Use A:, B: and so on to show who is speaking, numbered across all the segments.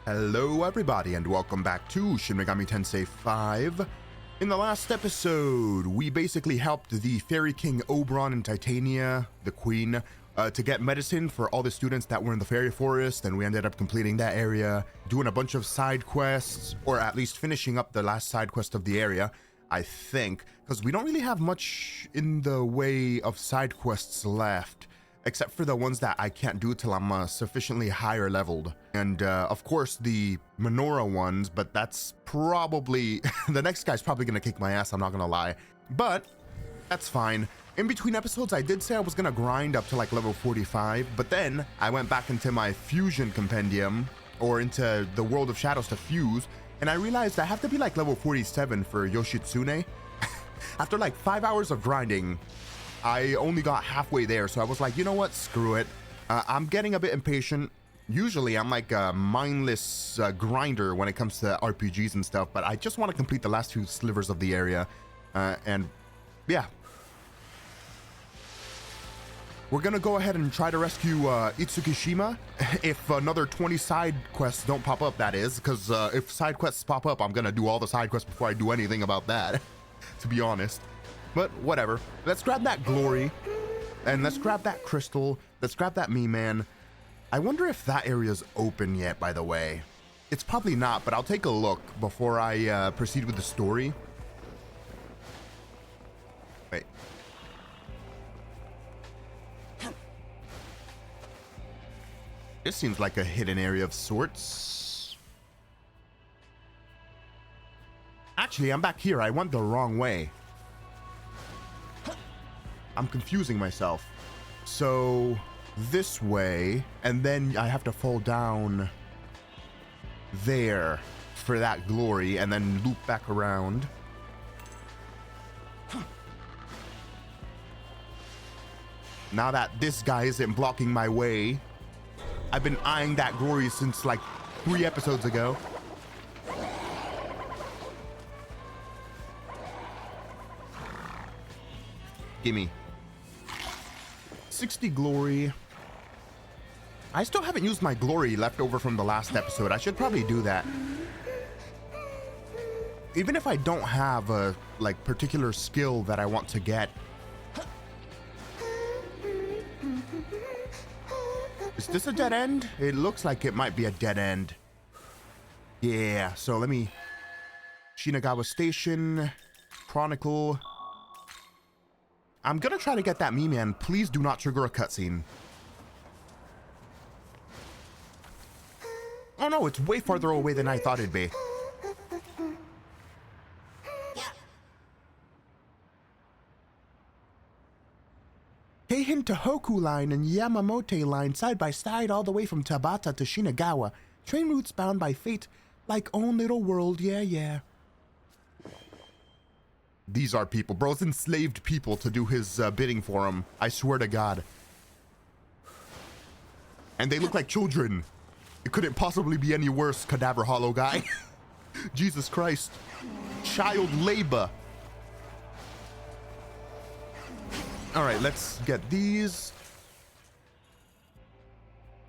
A: Hello everybody and welcome back to Shin Megami Tensei 5. In the last episode, we basically helped the Fairy King Oberon and Titania, the queen, to get medicine for all the students that were in the fairy forest, and we ended up completing that area, doing a bunch of side quests, or at least finishing up the last side quest of the area, I think, because we don't really have much in the way of side quests left. Except for the ones that I can't do till I'm sufficiently higher leveled. And of course the Menorah ones, but that's probably, the next guy's probably gonna kick my ass, I'm not gonna lie. But that's fine. In between episodes, I did say I was gonna grind up to like level 45, but then I went back into my fusion compendium, or into the World of Shadows to fuse, and I realized I have to be like level 47 for Yoshitsune. After like 5 hours of grinding, I only got halfway there, so I was like, you know what, screw it. I'm getting a bit impatient. Usually I'm like a mindless grinder when it comes to RPGs and stuff, but I just want to complete the last few slivers of the area. And yeah. We're gonna go ahead and try to rescue Itsukishima, if another 20 side quests don't pop up, that is, because if side quests pop up, I'm gonna do all the side quests before I do anything about that, to be honest. But whatever, let's grab that glory, and let's grab that crystal, let's grab that me-man. I wonder if that area's open yet, by the way. It's probably not, but I'll take a look before I proceed with the story. Wait. This seems like a hidden area of sorts. Actually, I'm back here, I went the wrong way. I'm confusing myself. So this way, and then I have to fall down there for that glory and then loop back around. Now that this guy isn't blocking my way, I've been eyeing that glory since like 3 episodes ago. Gimme. 60 glory. I still haven't used my glory left over from the last episode. I should probably do that. Even if I don't have a like particular skill that I want to get. Is this a dead end? It looks like it might be a dead end. Yeah, so let me... Shinagawa Station, Chronicle. I'm gonna try to get that me-man. Please do not trigger a cutscene. Oh no, it's way farther away than I thought it'd be. Keihin Tohoku line and Yamamote line side by side all the way from Tabata to Shinagawa. Train routes bound by fate, like own little world, yeah. These are people. Bro's enslaved people to do his bidding for him. I swear to God. And they look like children. It couldn't possibly be any worse, Cadaver Hollow guy. Jesus Christ. Child labor. Alright, let's get these.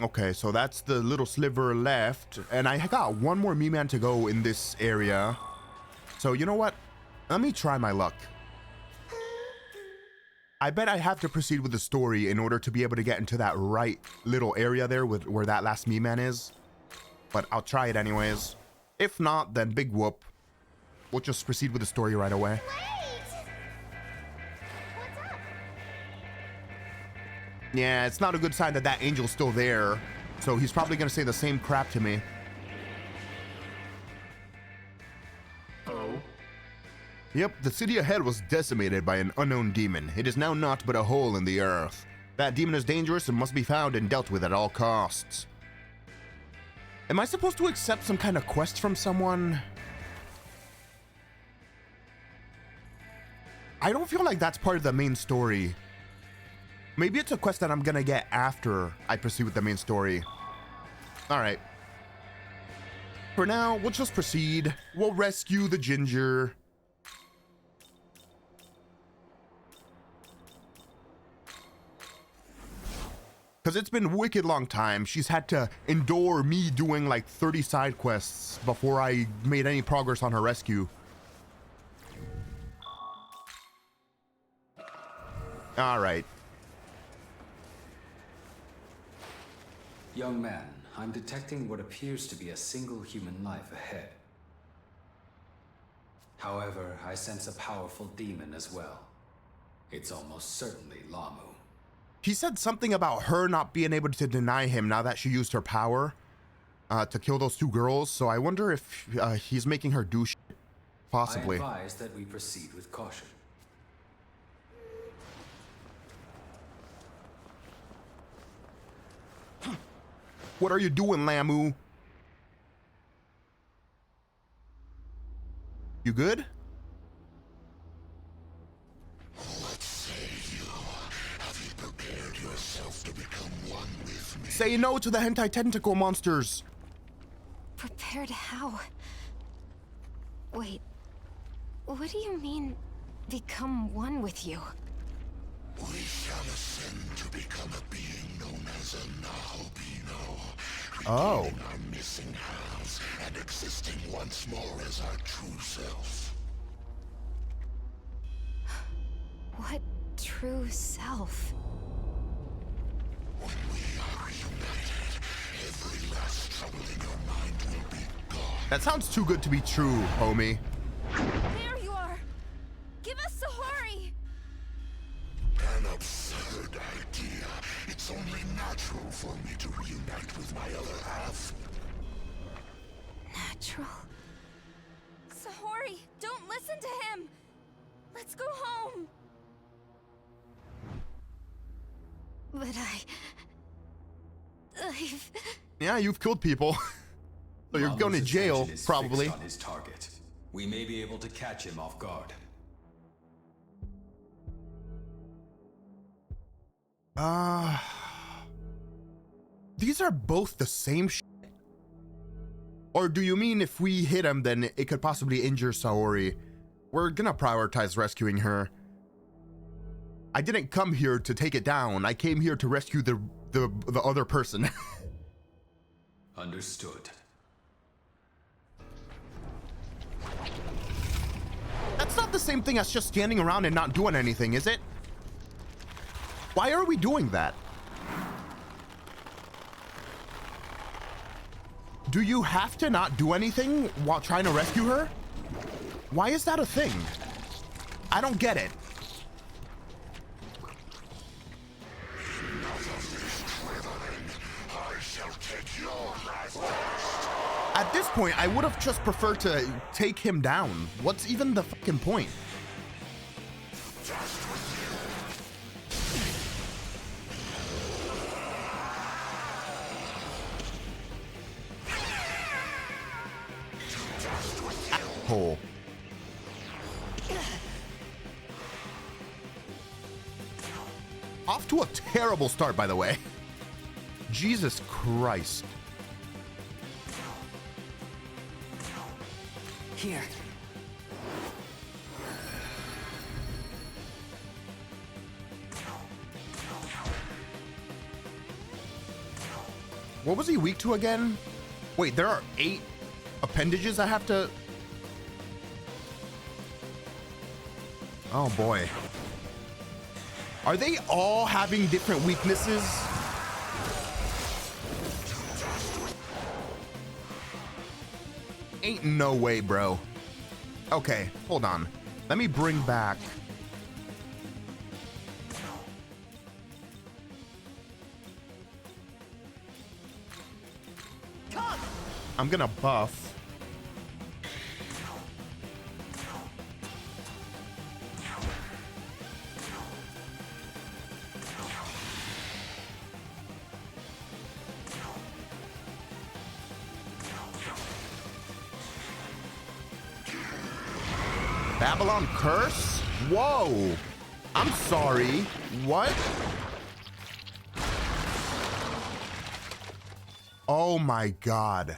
A: Okay, so that's the little sliver left. And I got one more me-man to go in this area. So you know what? Let me try my luck. I bet I have to proceed with the story in order to be able to get into that right little area there with where that last me-man is. But I'll try it anyways. If not, then big whoop. We'll just proceed with the story right away. Yeah, it's not a good sign that that angel's still there. So he's probably gonna say the same crap to me. Yep, the city ahead was decimated by an unknown demon. It is now naught but a hole in the earth. That demon is dangerous and must be found and dealt with at all costs. Am I supposed to accept some kind of quest from someone? I don't feel like that's part of the main story. Maybe it's a quest that I'm gonna get after I proceed with the main story. Alright. For now, we'll just proceed. We'll rescue the ginger. Because it's been a wicked long time. She's had to endure me doing like 30 side quests before I made any progress on her rescue. All right.
B: Young man, I'm detecting what appears to be a single human life ahead. However, I sense a powerful demon as well. It's almost certainly Lamu.
A: He said something about her not being able to deny him now that she used her power to kill those two girls. So I wonder if he's making her do shit. Possibly.
B: I advise that we proceed with caution.
A: What are you doing, Lamu? You good?
C: What say you? Have you prepared yourself to become one with me?
A: Say no to the hentai tentacle monsters.
D: Prepared how? Wait, what do you mean, become one with you?
C: We shall ascend to become a being known as a Nahobino.
A: Oh.
C: Retaining our missing halves and existing once more as our true self.
D: What true self?
C: When we are reunited, every last trouble in your mind will be gone.
A: That sounds too good to be true, homie.
D: There you are! Give us Sahari!
C: An absurd idea. It's only natural for me to reunite with my other half.
D: Natural?
E: Sahori, don't listen to him! Let's go home!
D: But I've...
A: Yeah, you've killed people. So you're going to jail,
B: attention is
A: probably.
B: fixed on his target. We may be able to catch him off guard.
A: These are both the same shit. Or do you mean if we hit him, then it could possibly injure Saori? We're gonna prioritize rescuing her. I didn't come here to take it down. I came here to rescue the other person.
B: Understood.
A: That's not the same thing as just standing around and not doing anything, is it? Why are we doing that? Do you have to not do anything while trying to rescue her? Why is that a thing? I don't get it. At this point, I would have just preferred to take him down. What's even the fucking point? Hole. Off to a terrible start, by the way. Jesus Christ.
D: Here.
A: What was he weak to again? Wait, there are 8 appendages I have to... Oh boy. Are they all having different weaknesses? Ain't no way, bro. Okay, hold on. Let me bring back... I'm gonna buff. Babylon Curse? Whoa! I'm sorry. What? Oh my god.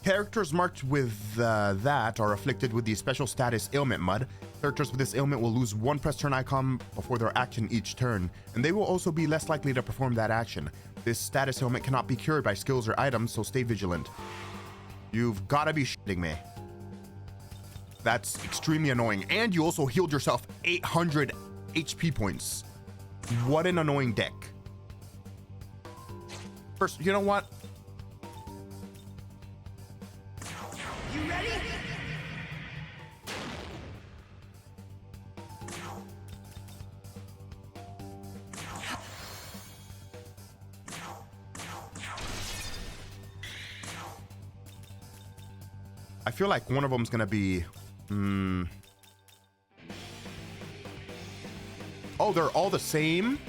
A: Characters marked with that are afflicted with the special status ailment mud. Characters with this ailment will lose one press turn icon before their action each turn, and they will also be less likely to perform that action. This status ailment cannot be cured by skills or items, so stay vigilant. You've got to be shitting me. That's extremely annoying. And you also healed yourself 800 HP points. What an annoying deck. First, you know what?
E: You ready?
A: I feel like one of them's gonna be... Oh, they're all the same?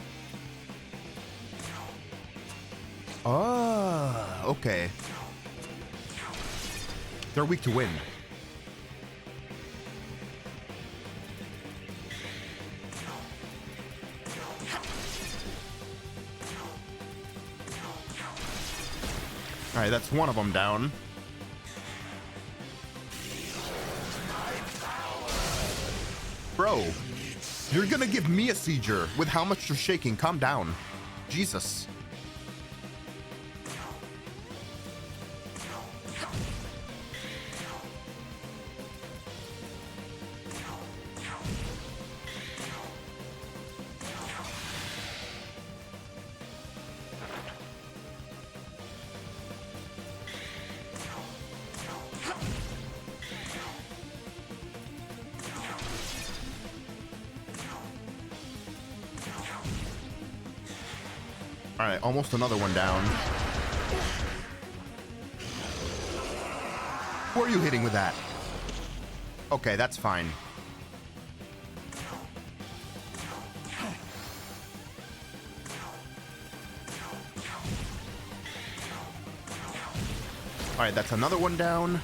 A: Oh, okay. They're weak to wind. All right, that's one of them down. Bro, you're gonna give me a seizure with how much you're shaking. Calm down. Jesus. All right, almost another one down. Who are you hitting with that? Okay, that's fine. All right, that's another one down.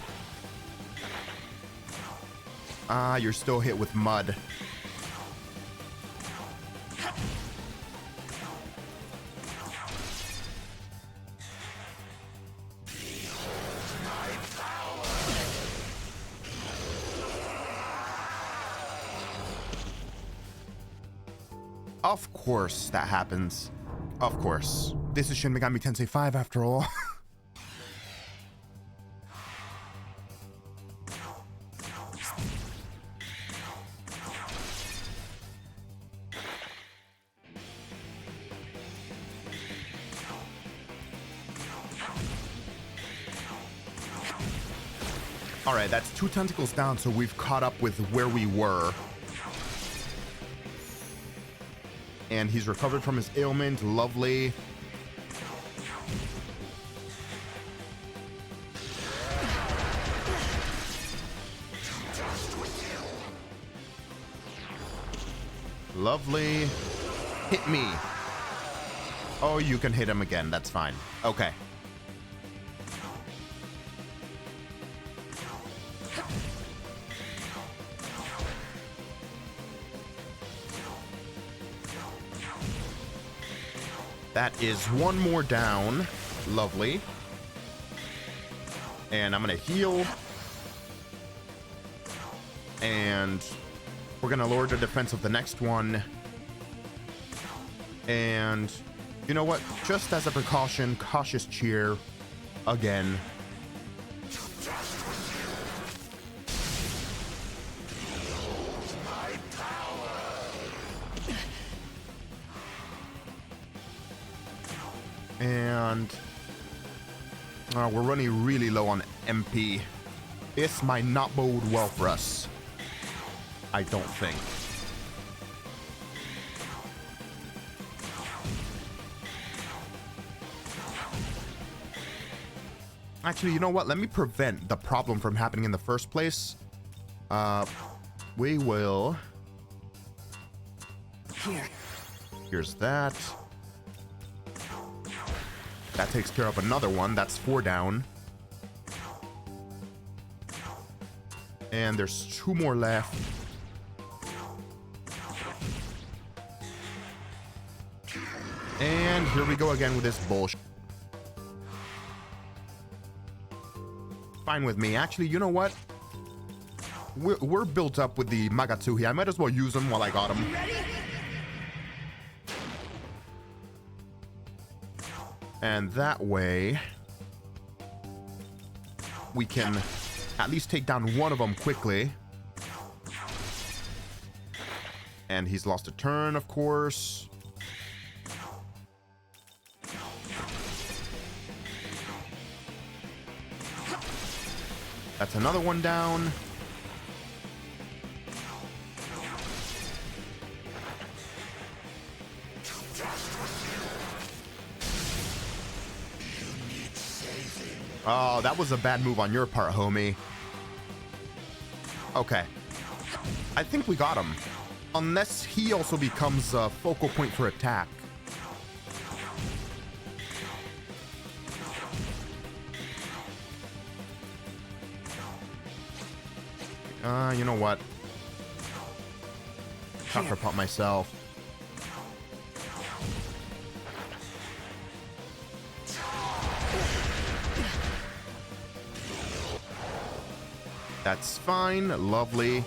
A: Ah, you're still hit with mud. Of course that happens. Of course. This is Shin Megami Tensei 5 after all. All right, that's 2 tentacles down, so we've caught up with where we were. And he's recovered from his ailment. Lovely. Lovely. Hit me. Oh, you can hit him again. That's fine. Okay. That is one more down. Lovely. And I'm gonna heal. And we're gonna lower the defense of the next one. And you know what? Just as a precaution, cautious cheer again. And we're running really low on MP. This might not bode well for us. I don't think. Actually, you know what? Let me prevent the problem from happening in the first place. We will... Here's that. That takes care of another one. That's 4 down. And there's 2 more left. And here we go again with this bullshit. Fine with me. Actually, you know what? We're built up with the Magatsuhi. I might as well use them while I got them. And that way, we can at least take down one of them quickly. And he's lost a turn, of course. That's another one down. Oh, that was a bad move on your part, homie. Okay. I think we got him. Unless he also becomes a focal point for attack. You know what? Chakra pop myself. That's fine. Lovely.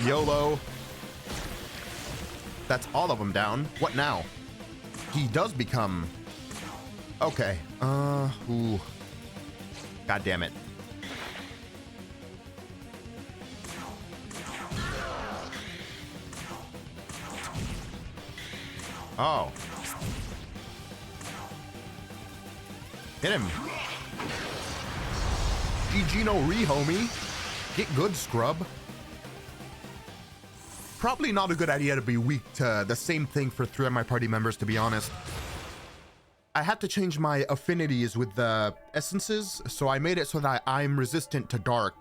A: YOLO. That's all of them down. What now? He does become... Okay. Ooh. God damn it. Oh. Hit him. GG no re, homie. Get good, scrub. Probably not a good idea to be weak to the same thing for 3 of my party members, to be honest. I had to change my affinities with the essences, so I made it so that I'm resistant to dark,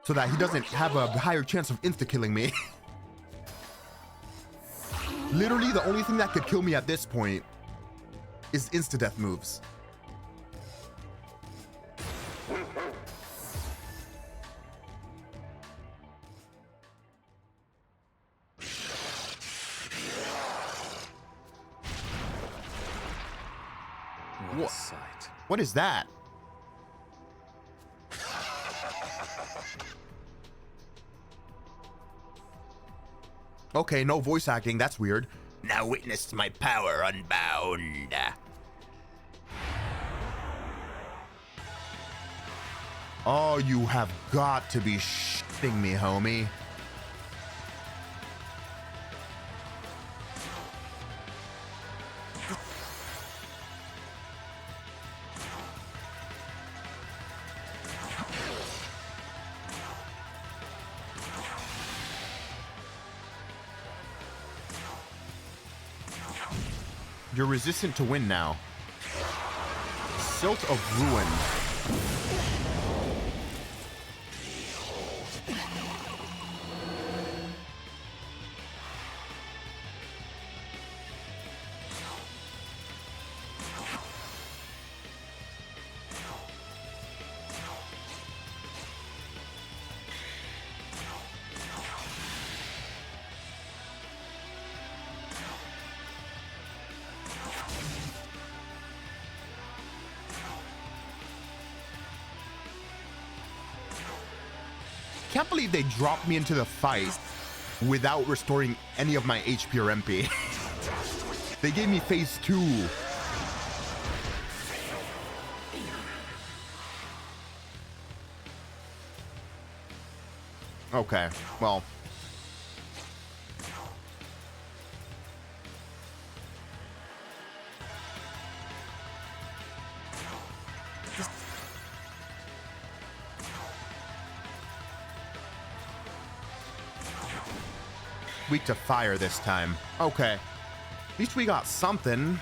A: so that he doesn't have a higher chance of insta-killing me. Literally, the only thing that could kill me at this point is insta-death moves.
B: What a sight.
A: What is that? Okay, no voice acting. That's weird. Now witness my power unbound. Oh, you have got to be shitting me, homie. You're resistant to wind now. Silt of Ruin. Can't believe they dropped me into the fight without restoring any of my HP or MP. They gave me phase 2. Okay, well. Weak to fire this time. Okay. At least we got something.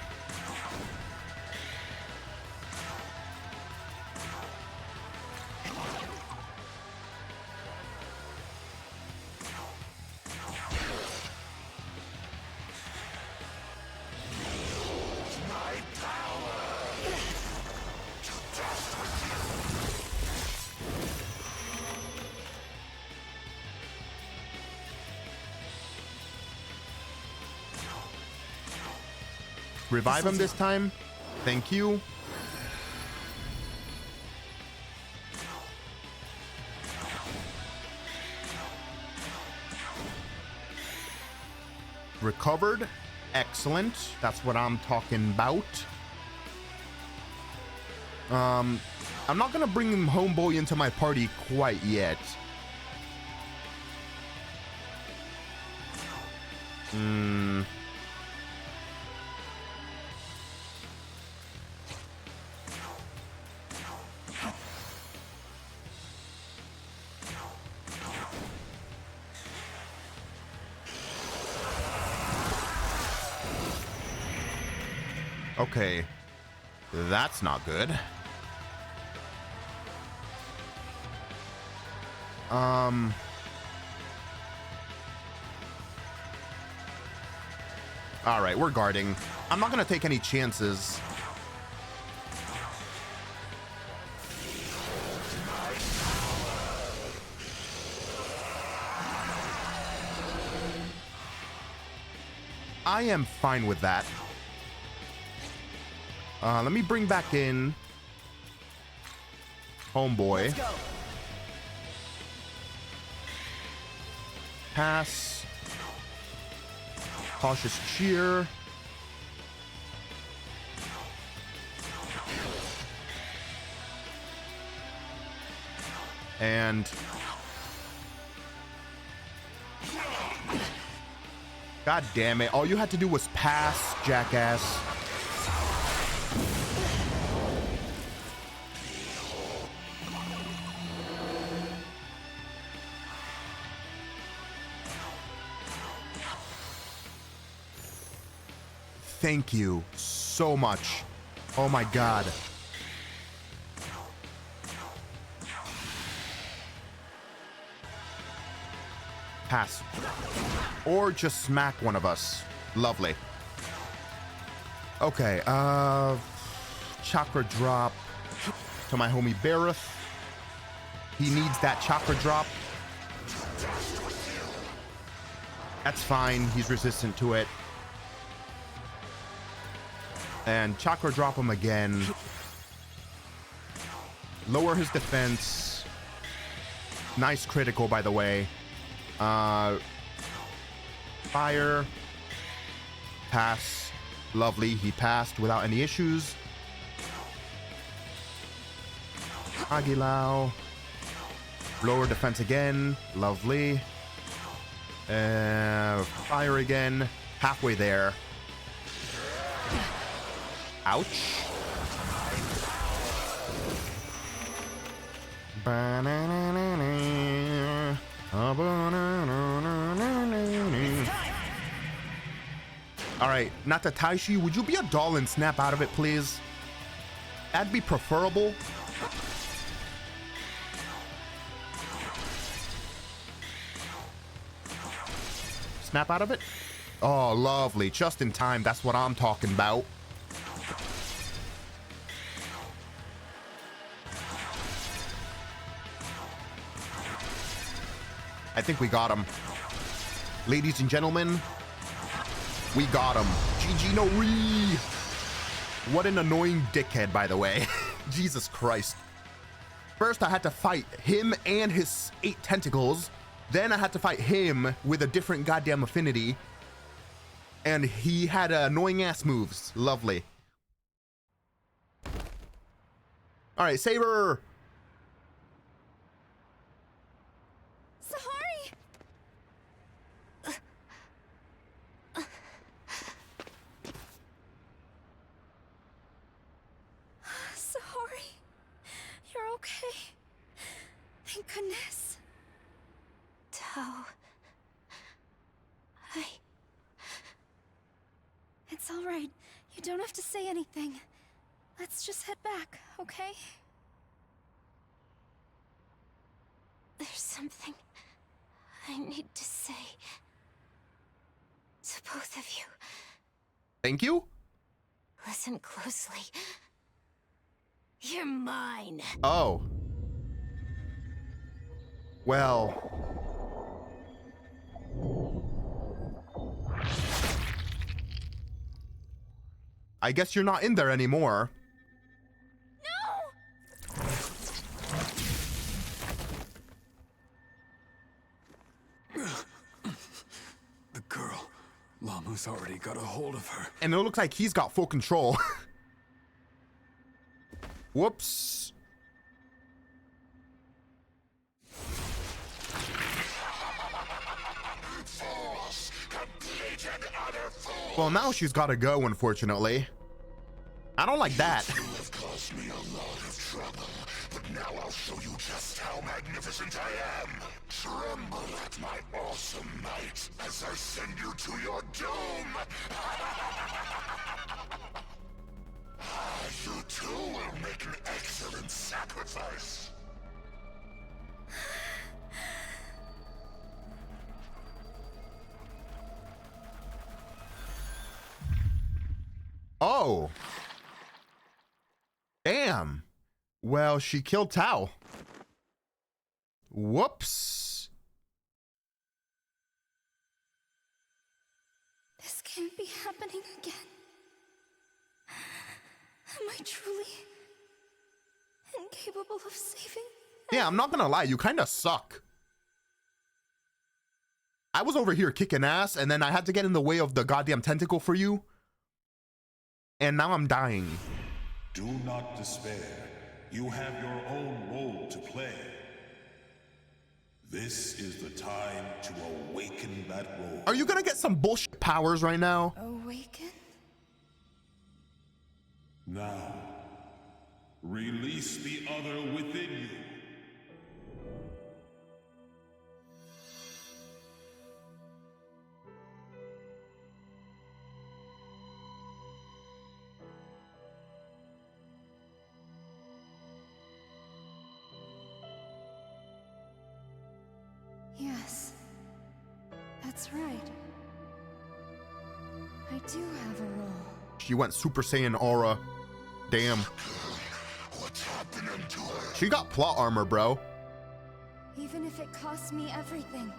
A: Revive him this time. Thank you. recovered. Excellent. That's what I'm talking about. I'm not gonna bring Homeboy into my party quite yet. Okay, that's not good. All right, we're guarding. I'm not gonna take any chances. I am fine with that. Let me bring back in Homeboy. Pass. Cautious cheer. And God damn it. All you had to do was pass, jackass. Thank you so much. Oh my God. Pass. Or just smack one of us. Lovely. Okay, chakra drop to my homie Bareth. He needs that chakra drop. That's fine, he's resistant to it. And chakra drop him again. Lower his defense. Nice critical, by the way. Fire. Pass. Lovely. He passed without any issues. Aguilau. Lower defense again. Lovely. Fire again. Halfway there. Ouch. Alright, Natataishi, would you be a doll and snap out of it, please? That'd be preferable. Snap out of it? Oh, lovely. Just in time. That's what I'm talking about. I think we got him. Ladies and gentlemen, we got him. GG no re. What an annoying dickhead, by the way. Jesus Christ. First, I had to fight him and his 8 tentacles. Then I had to fight him with a different goddamn affinity. And he had annoying ass moves. Lovely. All right, Saber.
E: Thank goodness.
D: Tao.
E: It's all right. You don't have to say anything. Let's just head back, okay?
D: There's something I need to say to both of you.
A: Thank you.
D: Listen closely. You're mine.
A: Oh. Well. I guess you're not in there anymore.
E: No!
B: The girl. Lamu's already got a hold of her.
A: And it looks like he's got full control. Whoops. Well, now she's got to go, unfortunately. I don't like that.
C: You have caused me a lot of trouble, but now I'll show you just how magnificent I am. Tremble at my awesome might as I send you to your doom. You too will make an excellent sacrifice.
A: Oh. Damn. Well, she killed Tao. Whoops.
E: This can't be happening again. Am I truly incapable of saving?
A: Yeah, I'm not gonna lie, you kind of suck. I was over here kicking ass, and then I had to get in the way of the goddamn tentacle for you. And now I'm dying.
F: Do not despair. You have your own role to play. This is the time to awaken that role.
A: Are you gonna get some bullshit powers right now?
E: Awaken?
F: Now, release the other within you.
E: Yes. That's right. I do have a role.
A: She went Super Saiyan aura. Damn.
C: What's happening to her?
A: She got plot armor, bro.
E: Even if it costs me everything,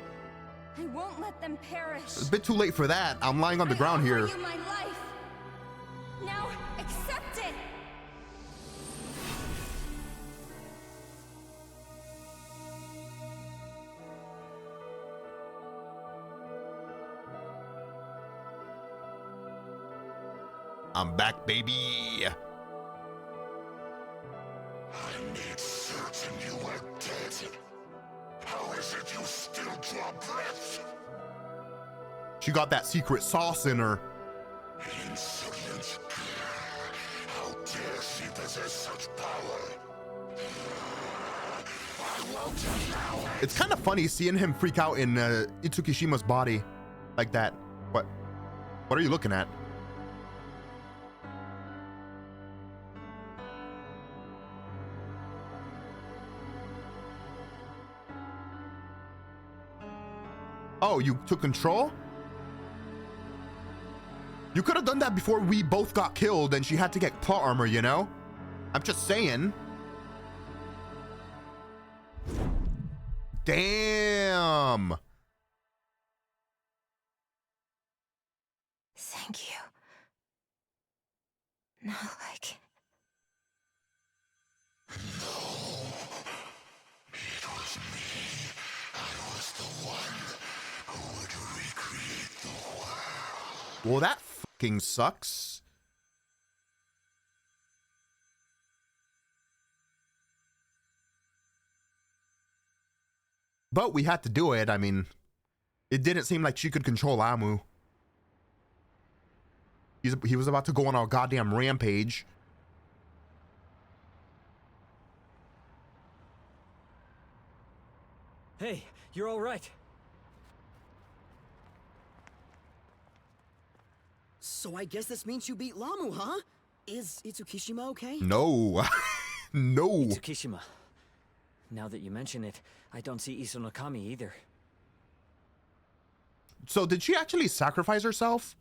E: I won't let them perish.
A: It's a bit too late for that. I'm lying on the ground
E: I
A: here.
E: offer you my life. Now accept it.
A: I'm back, baby.
C: I made certain you were dead. How is it you still draw breath?
A: She got that secret sauce in her.
C: Insolent girl. How dare she possess such power? I won't allow it.
A: It's kind of funny seeing him freak out in Itsukishima's body like that. What are you looking at? Oh, you took control? You could have done that before we both got killed and she had to get plot armor, you know? I'm just saying. Damn.
D: Thank you. Not like...
C: It was me. I was the one who would recreate the world.
A: Well, that fucking sucks. But we had to do it. I mean, it didn't seem like she could control Amu. He was about to go on a goddamn rampage.
G: Hey, you're all right.
H: So I guess this means you beat Lamu, huh? Is Itsukishima okay?
A: No. No.
G: Tsukishima. Now that you mention it, I don't see Isunokami either.
A: So did she actually sacrifice herself?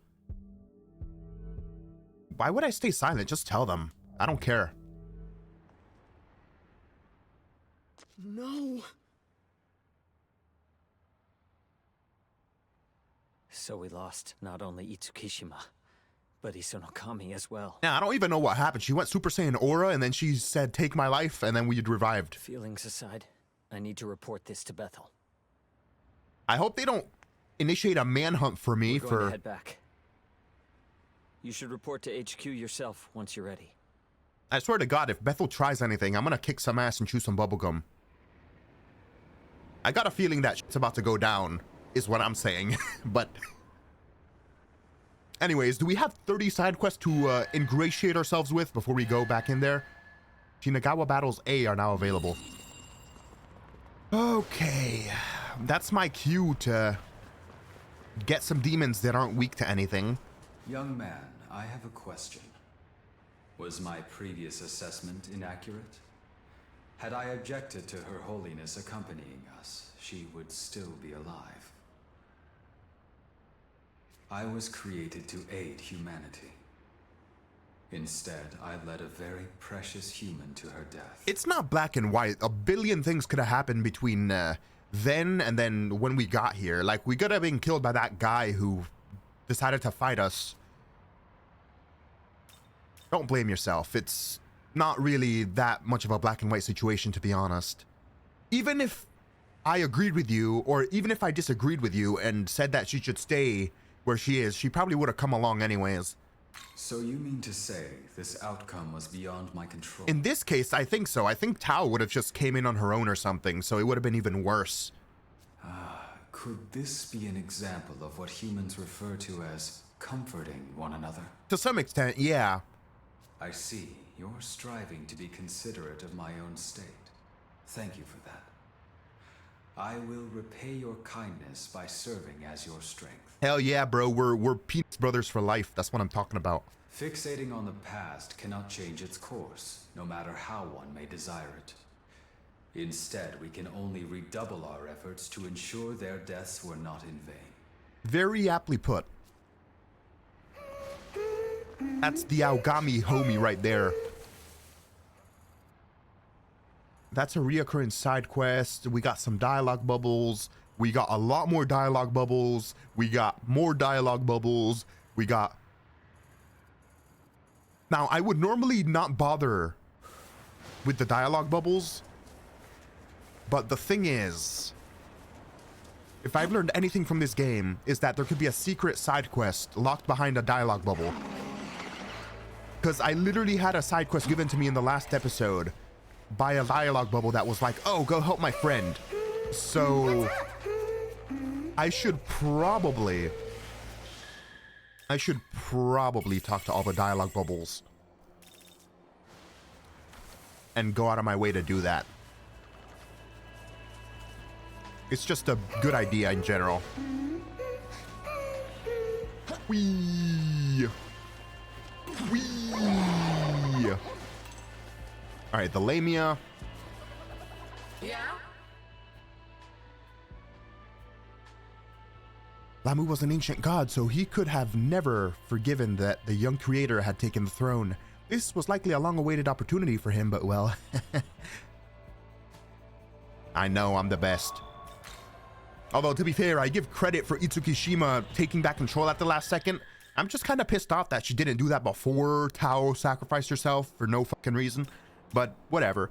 A: Why would I stay silent? Just tell them. I don't care.
H: No.
G: So we lost not only Itsukishima, but Isunokami as well.
A: Yeah, I don't even know what happened. She went Super Saiyan aura and then she said, take my life, and then we revived.
G: Feelings aside, I need to report this to Bethel.
A: I hope they don't initiate a manhunt for me
G: We're going to
A: for...
G: head back. You should report to HQ yourself once you're ready.
A: I swear to God, if Bethel tries anything, I'm gonna kick some ass and chew some bubblegum. I got a feeling that shit's about to go down, is what I'm saying. But... anyways, do we have 30 side quests to ingratiate ourselves with before we go back in there? Shinagawa Battles A are now available. Okay. That's my cue to get some demons that aren't weak to anything.
B: Young man, I have a question. Was my previous assessment inaccurate? Had I objected to Her Holiness accompanying us, she would still be alive. I was created to aid humanity. Instead, I led a very precious human to her death.
A: It's not black and white. A billion things could have happened between then and then when we got here. Like, we could have been killed by that guy who decided to fight us. Don't blame yourself. It's not really that much of a black and white situation, to be honest. Even if I agreed with you, or even if I disagreed with you and said that she should stay where she is, she probably would have come along anyways.
B: So you mean to say this outcome was beyond my control?
A: In this case, I think so. I think Tao would have just came in on her own or something, so it would have been even worse.
B: Could this be an example of what humans refer to as comforting one another?
A: To some extent, yeah.
B: I see. You're striving to be considerate of my own state. Thank you for that. I will repay your kindness by serving as your strength.
A: Hell yeah, bro. We're peace brothers for life. That's what I'm talking about.
B: Fixating on the past cannot change its course, no matter how one may desire it. Instead, we can only redouble our efforts to ensure their deaths were not in vain.
A: Very aptly put. That's the Aogami homie right there. That's a reoccurring side quest. We got some dialogue bubbles. We got a lot more dialogue bubbles. We got more dialogue bubbles. We got... Now, I would normally not bother with the dialogue bubbles. But the thing is, if I've learned anything from this game, is that there could be a secret side quest locked behind a dialogue bubble. Because I literally had a side quest given to me in the last episode by a dialogue bubble that was like, oh, go help my friend. So I should probably talk to all the dialogue bubbles and go out of my way to do that. It's just a good idea in general. Whee! Whee! All right, the Lamia.
I: Yeah?
A: Lamu was an ancient god, so he could have never forgiven that the young creator had taken the throne. This was likely a long-awaited opportunity for him, but well... I know, I'm the best. Although, to be fair, I give credit for Itsukishima taking back control at the last second. I'm just kind of pissed off that she didn't do that before Tao sacrificed herself for no fucking reason. But whatever.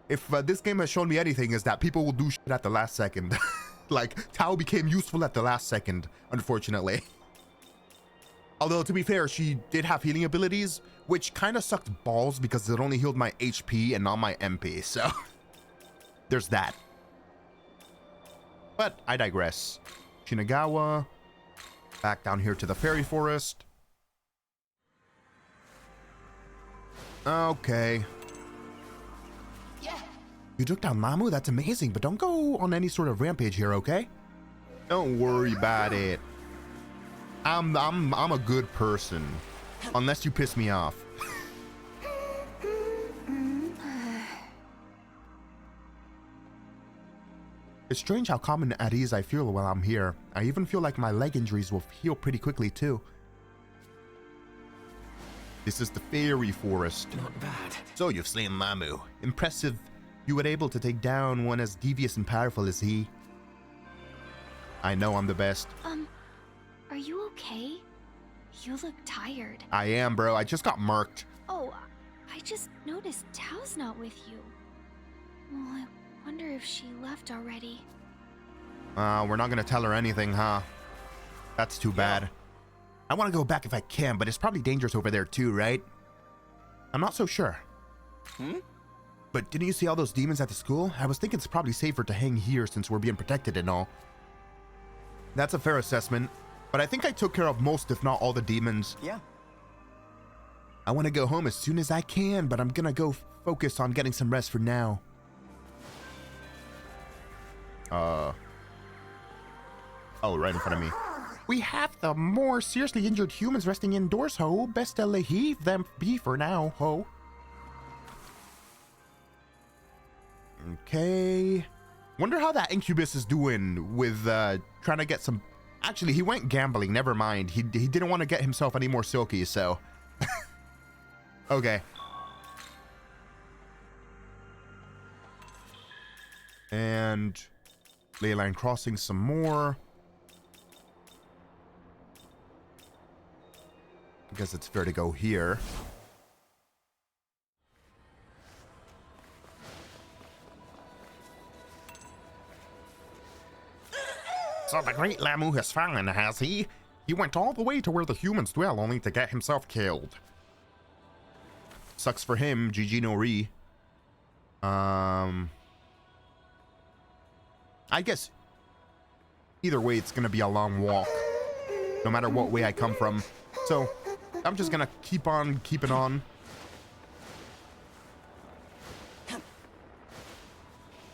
A: If this game has shown me anything, is that people will do shit at the last second. Like, Tao became useful at the last second, unfortunately. Although, to be fair, she did have healing abilities, which kind of sucked balls because it only healed my HP and not my MP, so... there's that. But I digress. Shinagawa. Back down here to the fairy forest. Okay.
I: Yeah.
A: You took down Mamu? That's amazing, but don't go on any sort of rampage here, okay? Don't worry about it. I'm a good person. Unless you piss me off. It's strange how calm and at ease I feel while I'm here. I even feel like my leg injuries will heal pretty quickly too. This is the fairy forest.
G: Not bad.
A: So you've slain Lamu. Impressive. You were able to take down one as devious and powerful as he. I know I'm the best.
D: Are you okay? You look tired.
A: I am, bro. I just got marked.
D: Oh, I just noticed Tao's not with you. Well, I wonder if she left already.
A: We're not gonna tell her anything, huh? That's too bad. I want to go back if I can, but it's probably dangerous over there too, right? I'm not so sure. But didn't you see all those demons at the school? I was thinking it's probably safer to hang here since we're being protected and all. That's a fair assessment, but I think I took care of most, if not all, the demons.
H: Yeah.
A: I want to go home as soon as I can, but I'm gonna go focus on getting some rest for now. Oh, right in front of me. We have the more seriously injured humans resting indoors, ho. Best to leave them be for now, ho. Okay. Wonder how that Incubus is doing with trying to get some... Actually, he went gambling. Never mind. He didn't want to get himself any more silky, so... Okay. And... ley line crossing some more. I guess it's fair to go here. So the great Lamu has fallen, has he? He went all the way to where the humans dwell only to get himself killed. Sucks for him, GG no Ri. I guess either way it's gonna be a long walk, no matter what way I come from. So I'm just gonna keep on keeping on.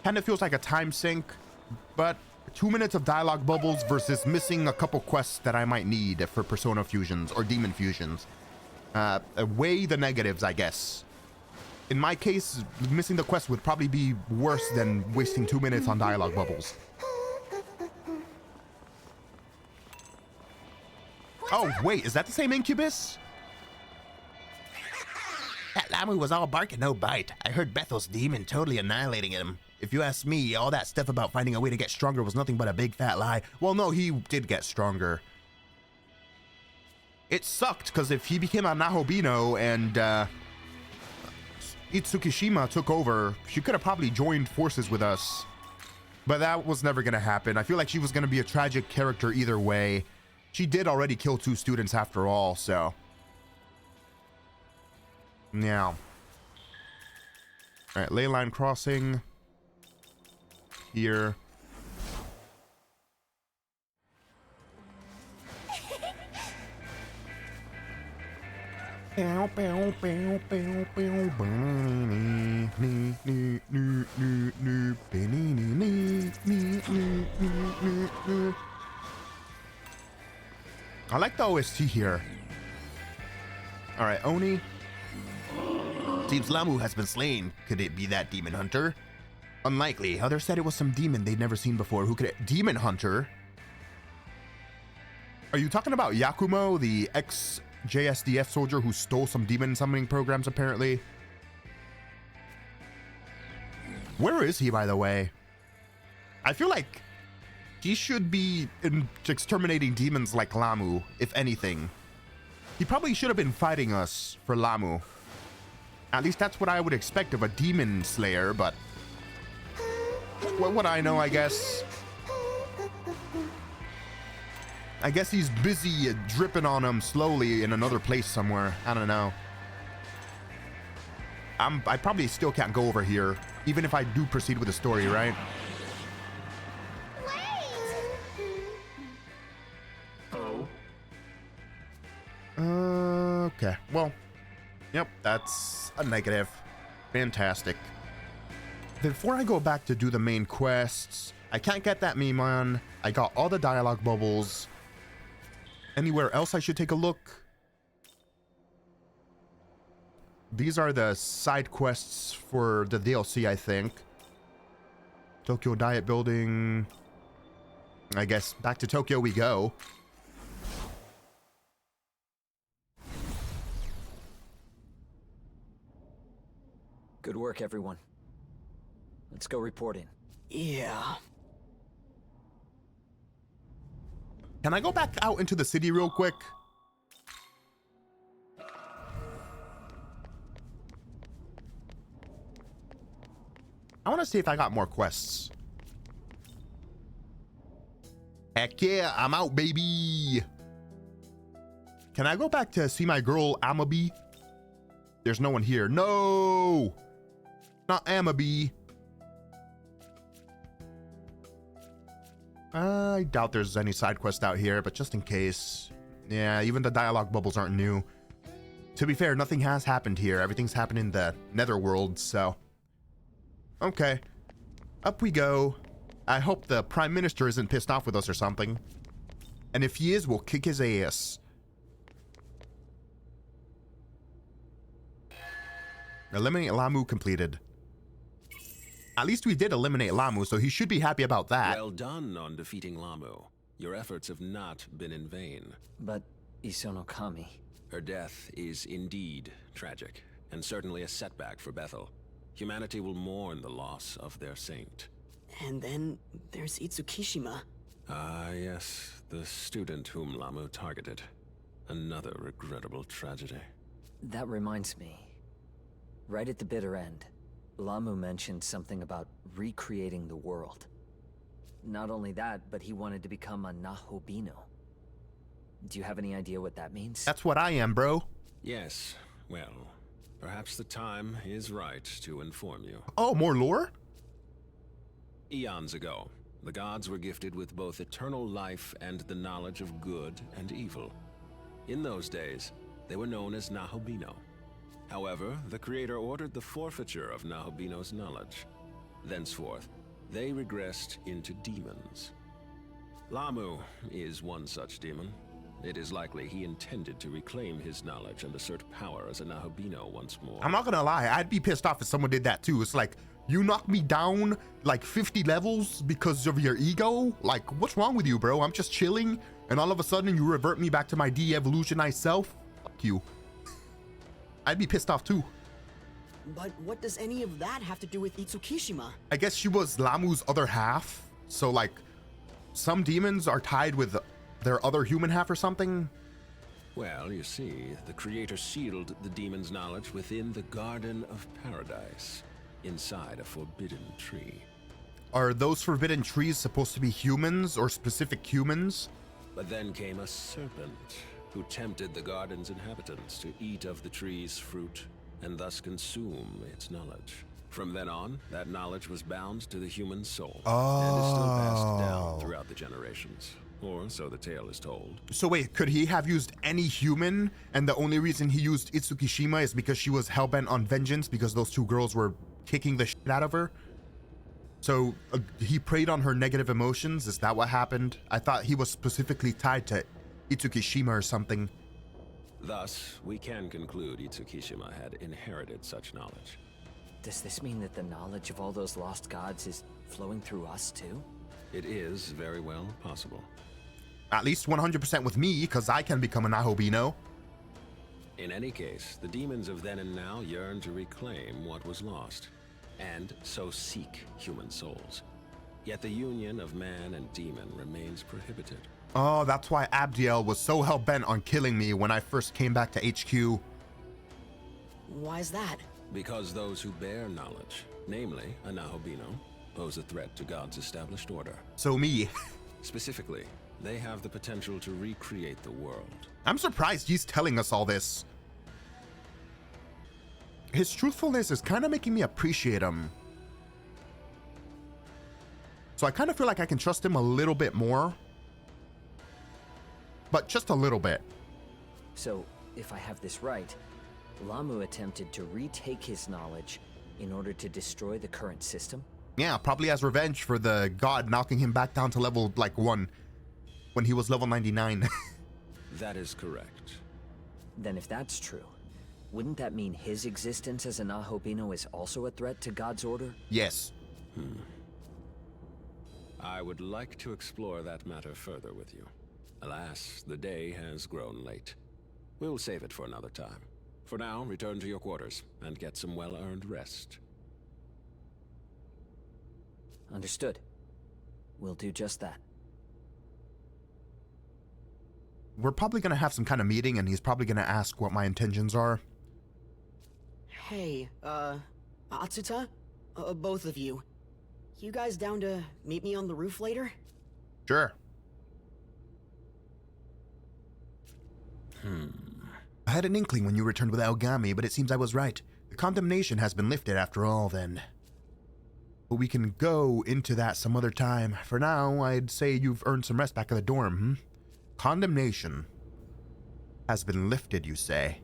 A: Kinda feels like a time sink, but 2 minutes of dialogue bubbles versus missing a couple quests that I might need for persona fusions or demon fusions. Weigh the negatives, I guess. In my case, missing the quest would probably be worse than wasting 2 minutes on dialogue bubbles. Oh, wait, is that the same Incubus? That Lamu was all bark and no bite. I heard Bethel's demon totally annihilating him. If you ask me, all that stuff about finding a way to get stronger was nothing but a big fat lie. Well, no, he did get stronger. It sucked, because if he became a Nahobino and Itsukishima took over, she could have probably joined forces with us. But that was never going to happen. I feel like she was going to be a tragic character either way. She did already kill 2 students after all, so... Now. Alright, ley line crossing. Here. I like the OST here. Alright, Oni. Seems Lamu has been slain. Could it be that demon hunter? Unlikely. Others said it was some demon they'd never seen before. Who could it? Demon hunter? Are you talking about Yakumo, the ex-JSDF soldier who stole some demon summoning programs, apparently? Where is he, by the way? I feel like he should be exterminating demons like Lamu, if anything. He probably should have been fighting us for Lamu. At least that's what I would expect of a demon slayer, but... what would I know, I guess? I guess he's busy dripping on him slowly in another place somewhere. I don't know. I probably still can't go over here, even if I do proceed with the story, right? Okay, well, yep, that's a negative. Fantastic. Before I go back to do the main quests, I can't get that meme on. I got all the dialogue bubbles. Anywhere else I should take a look? These are the side quests for the DLC, I think. Tokyo Diet Building. I guess back to Tokyo we go.
G: Good work, everyone. Let's go report in.
H: Yeah.
A: Can I go back out into the city real quick? I want to see if I got more quests. Heck yeah, I'm out, baby. Can I go back to see my girl, Amabi? There's no one here. No! Not Amabi. I doubt there's any side quest out here, but just in case. Yeah, even the dialogue bubbles aren't new. To be fair, nothing has happened here. Everything's happened in the netherworld, so. Okay. Up we go. I hope the Prime Minister isn't pissed off with us or something. And if he is, we'll kick his ass. Eliminate Lamu completed. At least we did eliminate Lamu, so he should be happy about that.
J: Well done on defeating Lamu. Your efforts have not been in vain.
G: But Isonokami...
J: Her death is indeed tragic, and certainly a setback for Bethel. Humanity will mourn the loss of their saint.
H: And then there's Itsukishima.
J: Ah, yes, the student whom Lamu targeted. Another regrettable tragedy.
G: That reminds me. Right at the bitter end, Lamu mentioned something about recreating the world. Not only that, but he wanted to become a Nahobino. Do you have any idea what that means?
A: That's what I am, bro.
J: Yes, well, perhaps the time is right to inform you.
A: Oh, more lore?
J: Eons ago, the gods were gifted with both eternal life and the knowledge of good and evil. In those days, they were known as Nahobino. However, the Creator ordered the forfeiture of Nahobino's knowledge. Thenceforth, they regressed into demons. Lamu is one such demon. It is likely he intended to reclaim his knowledge and assert power as a Nahobino once more.
A: I'm not gonna lie, I'd be pissed off if someone did that too. It's like, you knocked me down like 50 levels because of your ego? Like, what's wrong with you, bro? I'm just chilling, and all of a sudden you revert me back to my de-evolutionized self? Fuck you. I'd be pissed off too.
H: But what does any of that have to do with Itsukishima?
A: I guess she was Lamu's other half, so like, some demons are tied with their other human half or something?
J: Well, you see, the Creator sealed the demon's knowledge within the Garden of Paradise, inside a forbidden tree.
A: Are those forbidden trees supposed to be humans or specific humans?
J: But then came a serpent, who tempted the garden's inhabitants to eat of the tree's fruit, and thus consume its knowledge. From then on, that knowledge was bound to the human soul, and is still passed down throughout the generations. Or so the tale is told.
A: So wait, could he have used any human, and the only reason he used Itsukishima is because she was hellbent on vengeance because those two girls were kicking the shit out of her? So he preyed on her negative emotions? Is that what happened? I thought he was specifically tied to Itsukishima or something.
J: Thus, we can conclude Itsukishima had inherited such knowledge.
G: Does this mean that the knowledge of all those lost gods is flowing through us too?
J: It is very well possible.
A: At least 100% with me, because I can become a Nahobino.
J: In any case, the demons of then and now yearn to reclaim what was lost, and so seek human souls. Yet the union of man and demon remains prohibited.
A: Oh, that's why Abdiel was so hell-bent on killing me when I first came back to HQ.
H: Why is that?
J: Because those who bear knowledge, namely a Nahobino, pose a threat to God's established order.
A: So me.
J: Specifically, they have the potential to recreate the world.
A: I'm surprised he's telling us all this. His truthfulness is kind of making me appreciate him. So I kind of feel like I can trust him a little bit more. But just a little bit.
G: So, if I have this right, Lamu attempted to retake his knowledge in order to destroy the current system?
A: Yeah, probably as revenge for the god knocking him back down to level, like, 1. When he was level 99.
J: That is correct.
G: Then if that's true, wouldn't that mean his existence as a Nahobino is also a threat to God's order?
A: Yes.
J: I would like to explore that matter further with you. Alas, the day has grown late. We'll save it for another time. For now, return to your quarters and get some well-earned rest.
G: Understood. We'll do just that.
A: We're probably going to have some kind of meeting, and he's probably going to ask what my intentions are.
H: Hey, Atsuta? Both of you. You guys down to meet me on the roof later?
A: Sure. I had an inkling when you returned with Aogami, but it seems I was right. The condemnation has been lifted after all, then. But we can go into that some other time. For now, I'd say you've earned some rest back at the dorm, Condemnation has been lifted, you say?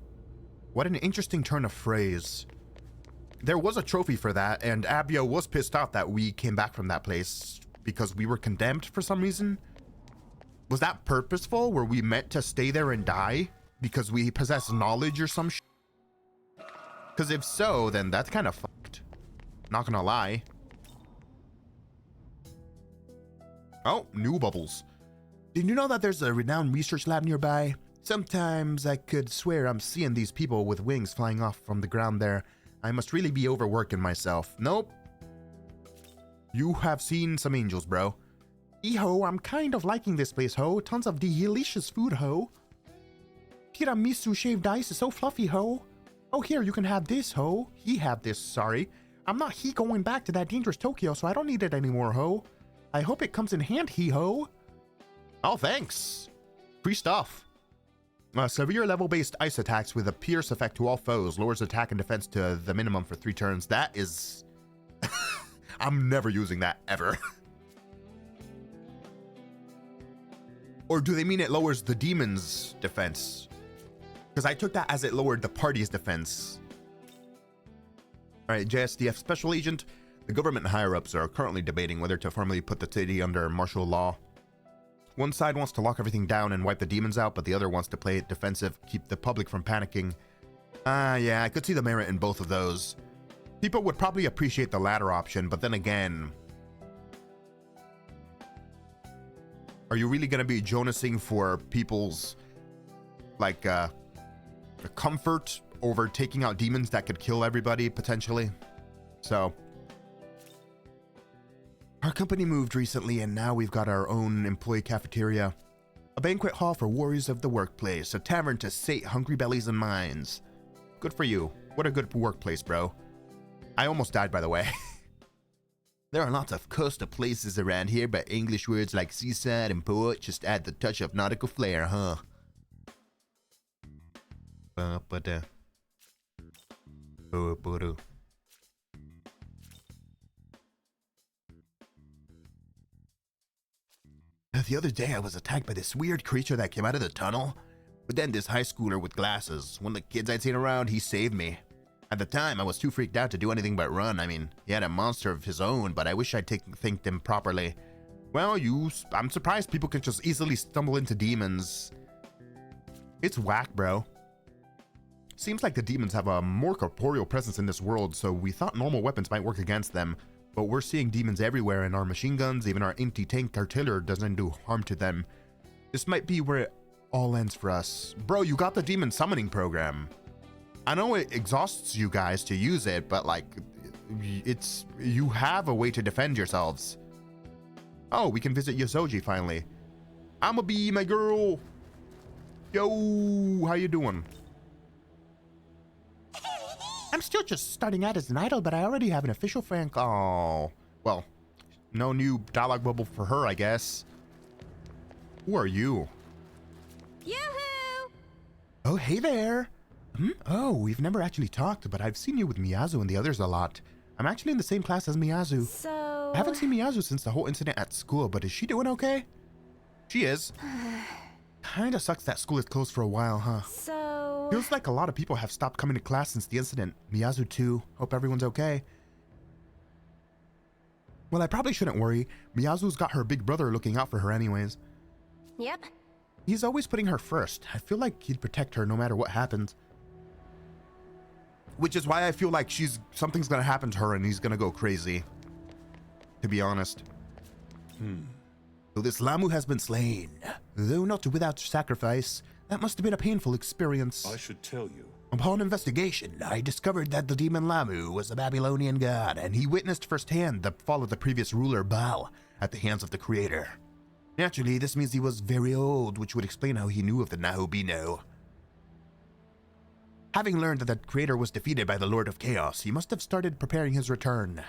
A: What an interesting turn of phrase. There was a trophy for that, and Abio was pissed off that we came back from that place because we were condemned for some reason. Was that purposeful? Were we meant to stay there and die because we possess knowledge or some shit? Because if so, then that's kind of fucked. Not gonna lie. Oh, new bubbles. Did you know that there's a renowned research lab nearby? Sometimes I could swear I'm seeing these people with wings flying off from the ground there. I must really be overworking myself. Nope. You have seen some angels, bro. Ho, I'm kind of liking this place, ho. Tons of delicious food, ho. Tiramisu shaved ice is so fluffy, ho. Oh, here, you can have this, ho. He have this, sorry. I'm not going back to that dangerous Tokyo, so I don't need it anymore, ho. I hope it comes in handy, ho. Oh, thanks. Free stuff. Severe level-based ice attacks with a pierce effect to all foes. Lowers attack and defense to the minimum for 3 turns. That is... I'm never using that, ever. Or do they mean it lowers the demon's defense? Because I took that as it lowered the party's defense. Alright, JSDF Special Agent. The government higher-ups are currently debating whether to formally put the city under martial law. One side wants to lock everything down and wipe the demons out, but the other wants to play it defensive, keep the public from panicking. Yeah, I could see the merit in both of those. People would probably appreciate the latter option, but then again... Are you really going to be Jonasing for people's, like, comfort over taking out demons that could kill everybody, potentially? So... Our company moved recently, and now we've got our own employee cafeteria. A banquet hall for warriors of the workplace. A tavern to sate hungry bellies and minds. Good for you. What a good workplace, bro. I almost died, by the way. There are lots of coastal places around here, but English words like seaside and port just add the touch of nautical flair, huh? The other day I was attacked by this weird creature that came out of the tunnel. But then this high schooler with glasses, one of the kids I'd seen around, he saved me. At the time, I was too freaked out to do anything but run. I mean, he had a monster of his own, but I wish I'd thanked him properly. Well, I'm surprised people can just easily stumble into demons. It's whack, bro. Seems like the demons have a more corporeal presence in this world, so we thought normal weapons might work against them. But we're seeing demons everywhere, and our machine guns, even our anti-tank artillery, doesn't do harm to them. This might be where it all ends for us. Bro, you got the demon summoning program. I know it exhausts you guys to use it, but like, you have a way to defend yourselves. Oh, we can visit Yosoji finally. I'ma be my girl. Yo, how you doing? I'm still just starting out as an idol, but I already have an official fan. Oh, well, no new dialogue bubble for her, I guess. Who are you?
E: Yoo-hoo!
A: Oh, hey there. Oh, we've never actually talked, but I've seen you with Miyazu and the others a lot. I'm actually in the same class as Miyazu.
E: So...
A: I haven't seen Miyazu since the whole incident at school, but is she doing okay? She is. Kinda sucks that school is closed for a while, huh?
E: So...
A: Feels like a lot of people have stopped coming to class since the incident. Miyazu too. Hope everyone's okay. Well, I probably shouldn't worry. Miyazu's got her big brother looking out for her anyways.
E: Yep.
A: He's always putting her first. I feel like he'd protect her no matter what happens. Which is why I feel like something's gonna happen to her and he's gonna go crazy. To be honest. So this Lamu has been slain. Though not without sacrifice. That must have been a painful experience.
F: I should tell you.
A: Upon investigation, I discovered that the demon Lamu was a Babylonian god, and he witnessed firsthand the fall of the previous ruler Baal at the hands of the creator. Naturally, this means he was very old, which would explain how he knew of the Nahobino. Having learned that the creator was defeated by the Lord of Chaos, he must have started preparing his return.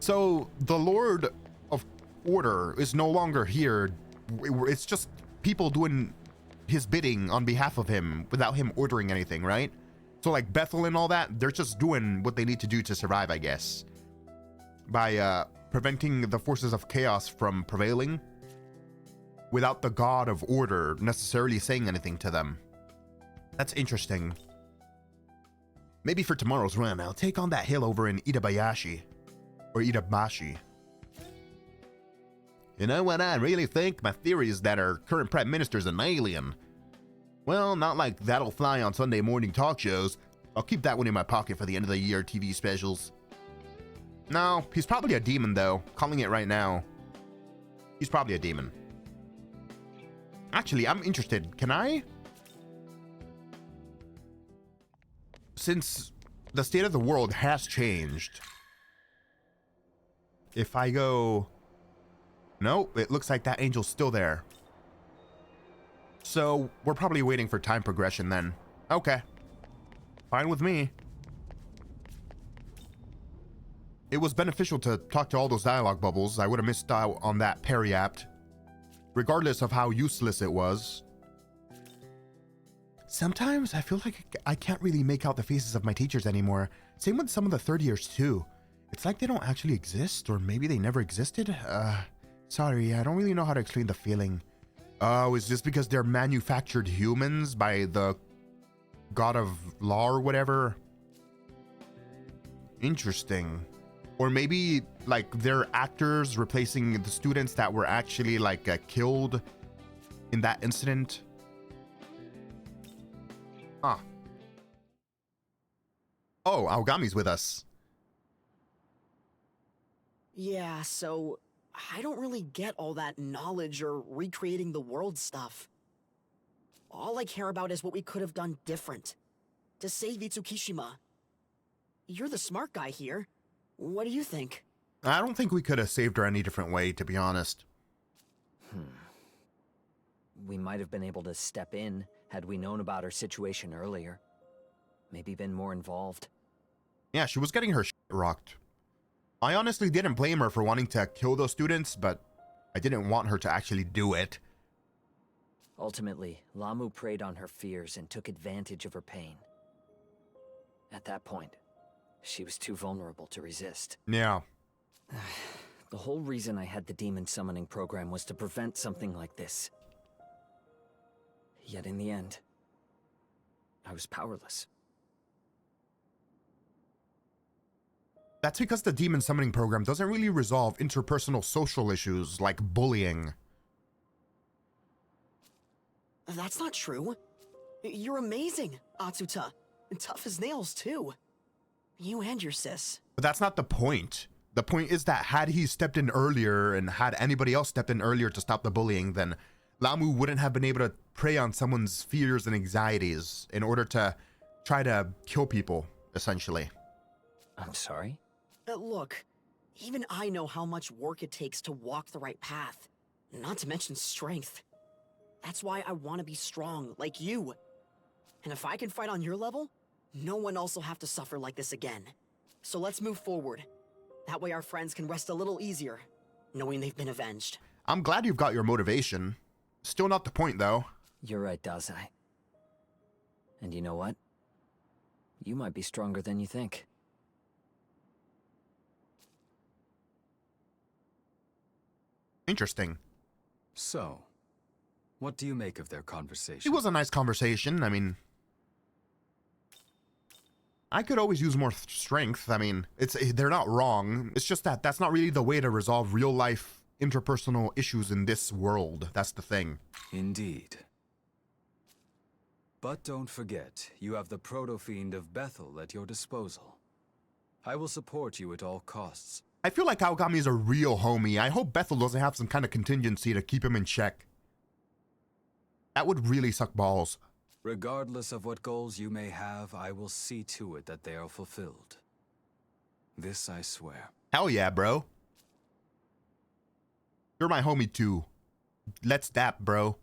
A: So, the Lord of Order is no longer here it's just people doing his bidding on behalf of him without him ordering anything, right? So like Bethel and all that, they're just doing what they need to do to survive, I guess, by preventing the forces of chaos from prevailing without the god of order necessarily saying anything to them. That's interesting. Maybe for tomorrow's run, I'll take on that hill over in Itabayashi or Itabashi. You know what I really think? My theory is that our current prime minister's an alien. Well, not like that'll fly on Sunday morning talk shows. I'll keep that one in my pocket for the end of the year TV specials. No, he's probably a demon though. Calling it right now. He's probably a demon. Actually, I'm interested. Can I? Since the state of the world has changed, if I go... Nope, it looks like that angel's still there. So, we're probably waiting for time progression then. Okay. Fine with me. It was beneficial to talk to all those dialogue bubbles. I would have missed out on that peri-apt, regardless of how useless it was. Sometimes I feel like I can't really make out the faces of my teachers anymore. Same with some of the third years too. It's like they don't actually exist, or maybe they never existed. Sorry, I don't really know how to explain the feeling. Oh, is this because they're manufactured humans by the god of law or whatever? Interesting. Or maybe like they're actors replacing the students that were actually like killed in that incident. Huh. Oh, Aogami's with us.
H: Yeah, so I don't really get all that knowledge or recreating the world stuff. All I care about is what we could have done different to save Itsukishima. You're the smart guy here. What do you think?
A: I don't think we could have saved her any different way, to be honest.
G: We might have been able to step in had we known about her situation earlier. Maybe been more involved.
A: Yeah, she was getting her shit rocked. I honestly didn't blame her for wanting to kill those students, but I didn't want her to actually do it.
G: Ultimately, Lamu preyed on her fears and took advantage of her pain. At that point, she was too vulnerable to resist.
A: Yeah.
G: The whole reason I had the demon summoning program was to prevent something like this. Yet in the end, I was powerless.
A: That's because the demon summoning program doesn't really resolve interpersonal social issues like bullying.
H: That's not true. You're amazing, Atsuta. And tough as nails, too. You and your sis.
A: But that's not the point. The point is that had he stepped in earlier and had anybody else stepped in earlier to stop the bullying, then Lamu wouldn't have been able to prey on someone's fears and anxieties in order to try to kill people, essentially.
G: I'm sorry?
H: Look, even I know how much work it takes to walk the right path. Not to mention strength. That's why I want to be strong, like you. And if I can fight on your level, no one else will have to suffer like this again. So let's move forward. That way our friends can rest a little easier, knowing they've been avenged.
A: I'm glad you've got your motivation. Still not the point, though.
G: You're right, Dazai. And you know what? You might be stronger than you think.
A: Interesting.
B: So, what do you make of their conversation?
A: It was a nice conversation. I mean, I could always use more strength. I mean, they're not wrong. It's just that that's not really the way to resolve real life interpersonal issues in this world. That's the thing.
B: Indeed. But don't forget, you have the proto-fiend of Bethel at your disposal. I will support you at all costs.
A: I feel like Aogami is a real homie. I hope Bethel doesn't have some kind of contingency to keep him in check. That would really suck balls.
B: Regardless of what goals you may have, I will see to it that they are fulfilled. This I swear.
A: Hell yeah, bro. You're my homie too. Let's dap, bro.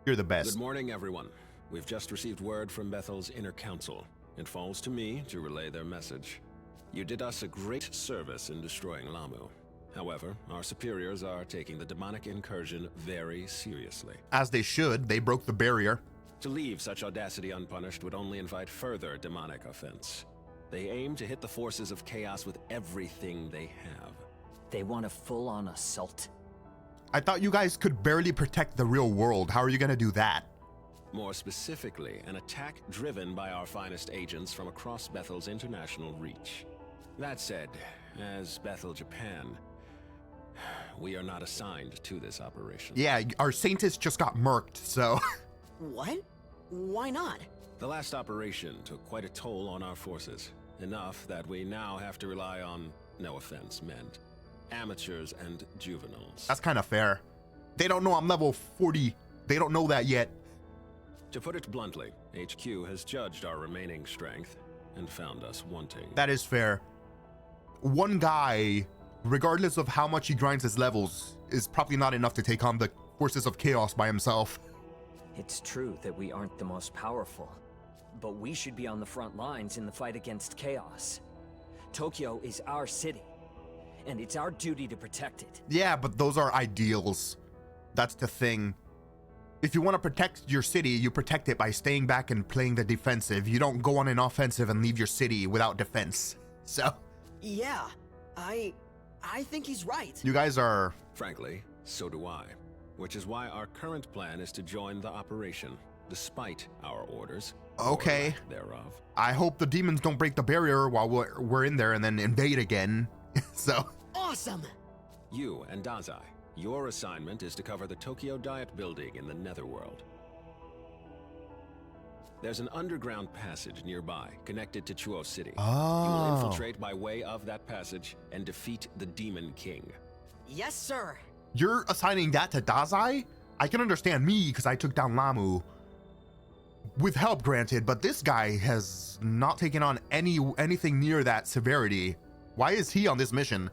A: You're the best.
J: Good morning, everyone. We've just received word from Bethel's inner council. It falls to me to relay their message. You did us a great service in destroying Lamu. However, our superiors are taking the demonic incursion very seriously.
A: As they should. They broke the barrier.
J: To leave such audacity unpunished would only invite further demonic offense. They aim to hit the forces of chaos with everything they have.
G: They want a full-on assault.
A: I thought you guys could barely protect the real world. How are you gonna do that?
J: More specifically, an attack driven by our finest agents from across Bethel's international reach. That said, as Bethel, Japan, we are not assigned to this operation.
A: Yeah, our Saintis just got murked, so...
H: What? Why not?
J: The last operation took quite a toll on our forces. Enough that we now have to rely on, no offense meant, amateurs and juveniles.
A: That's kind of fair. They don't know I'm level 40. They don't know that yet.
J: To put it bluntly, HQ has judged our remaining strength and found us wanting.
A: That is fair. One guy, regardless of how much he grinds his levels, is probably not enough to take on the forces of chaos by himself.
G: It's true that we aren't the most powerful, but we should be on the front lines in the fight against chaos. Tokyo is our city, and it's our duty to protect it.
A: Yeah, but those are ideals. That's the thing. If you want to protect your city, you protect it by staying back and playing the defensive. You don't go on an offensive and leave your city without defense. So...
H: Yeah, I think he's right.
A: You guys are...
J: Frankly, so do I. Which is why our current plan is to join the operation, despite our orders.
A: Okay.
J: Or lack thereof.
A: I hope the demons don't break the barrier while we're in there and then invade again. So...
H: Awesome!
J: You and Dazai, your assignment is to cover the Tokyo Diet building in the Netherworld. There's an underground passage nearby, connected to Chuo City.
A: Oh.
J: You will infiltrate by way of that passage and defeat the Demon King.
H: Yes, sir.
A: You're assigning that to Dazai? I can understand me because I took down Lamu. With help granted, but this guy has not taken on anything near that severity. Why is he on this mission?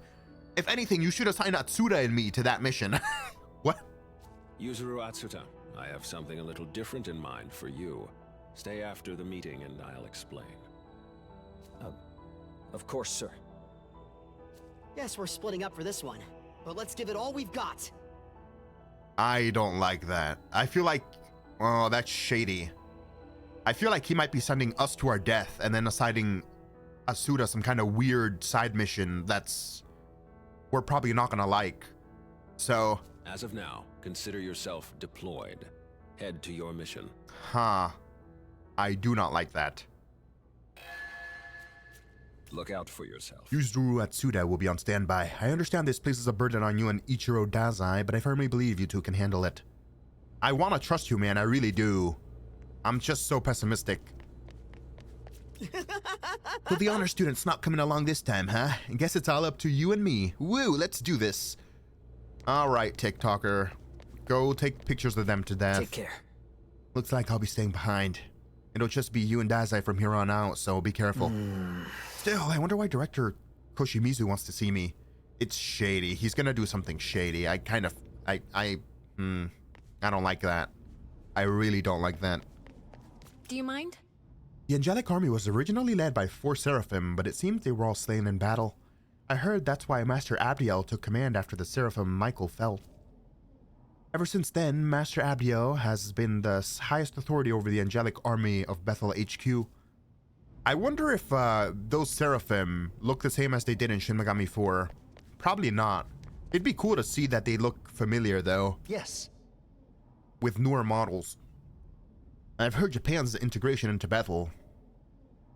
A: If anything, you should assign Atsuda and me to that mission. What?
J: Yuzuru Atsuta, I have something a little different in mind for you. Stay after the meeting and I'll explain.
G: Of course, sir.
H: Yes, we're splitting up for this one, but let's give it all we've got.
A: I don't like that. I feel like... Oh, that's shady. I feel like he might be sending us to our death and then assigning Asuda some kind of weird side mission that's... we're probably not gonna like. So...
J: As of now, consider yourself deployed. Head to your mission.
A: Huh. I do not like that.
J: Look out for yourself.
A: Yuzuru Atsuda will be on standby. I understand this places a burden on you and Ichiro Dazai, but I firmly believe you two can handle it. I want to trust you, man. I really do. I'm just so pessimistic. So the honor student's not coming along this time, huh? I guess it's all up to you and me. Woo, let's do this. All right, TikToker. Go take pictures of them to death.
G: Take care.
A: Looks like I'll be staying behind. It'll just be you and Dazai from here on out, so be careful. Still, I wonder why Director Koshimizu wants to see me. It's shady. He's gonna do something shady. I don't like that. I really don't like that.
D: Do you mind?
A: The Angelic Army was originally led by 4 Seraphim, but it seems they were all slain in battle. I heard that's why Master Abdiel took command after the Seraphim Michael fell. Ever since then, Master Abdiel has been the highest authority over the Angelic Army of Bethel HQ. I wonder if those Seraphim look the same as they did in Shin Megami 4. Probably not. It'd be cool to see that they look familiar, though.
G: Yes.
A: With newer models. I've heard Japan's integration into Bethel,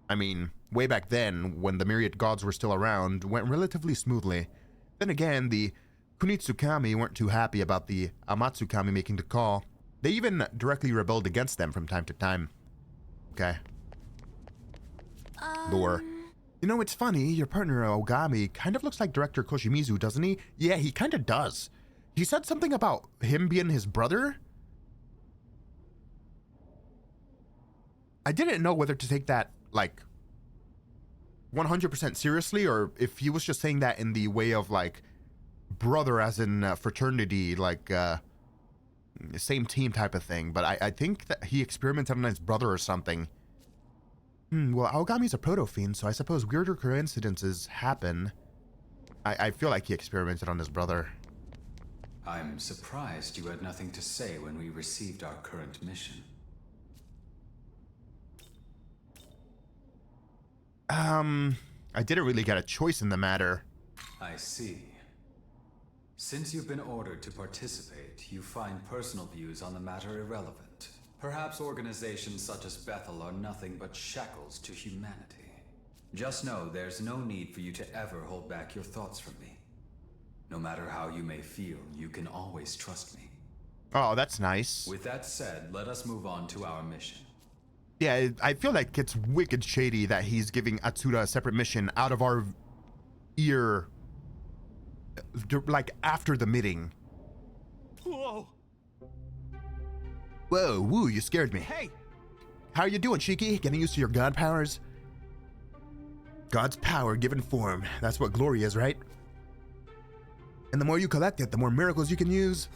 A: I mean, way back then, when the myriad gods were still around, went relatively smoothly. Then again, the Kunitsukami weren't too happy about the Amatsukami making the call. They even directly rebelled against them from time to time. Okay. Lore. You know, it's funny, your partner Ogami kind of looks like Director Koshimizu, doesn't he? Yeah, he kind of does. He said something about him being his brother? I didn't know whether to take that, like, 100% seriously, or if he was just saying that in the way of, like, brother as in fraternity, like, same team type of thing. But I think that he experimented on his brother or something. Well, Aogami's a proto-fiend, so I suppose weirder coincidences happen. I feel like he experimented on his brother.
B: I'm surprised you had nothing to say when we received our current mission.
A: I didn't really get a choice in the matter.
B: I see. Since you've been ordered to participate, you find personal views on the matter irrelevant. Perhaps organizations such as Bethel are nothing but shackles to humanity. Just know there's no need for you to ever hold back your thoughts from me. No matter how you may feel, you can always trust me.
A: Oh, that's nice.
B: With that said, let us move on to our mission.
A: Yeah, I feel like it's wicked shady that he's giving Atsuda a separate mission out of our ear, like after the meeting.
K: Whoa!
A: Whoa, woo, you scared me.
K: Hey!
A: How are you doing, Shiki? Getting used to your god powers? God's power given form. That's what glory is, right? And the more you collect it, the more miracles you can use.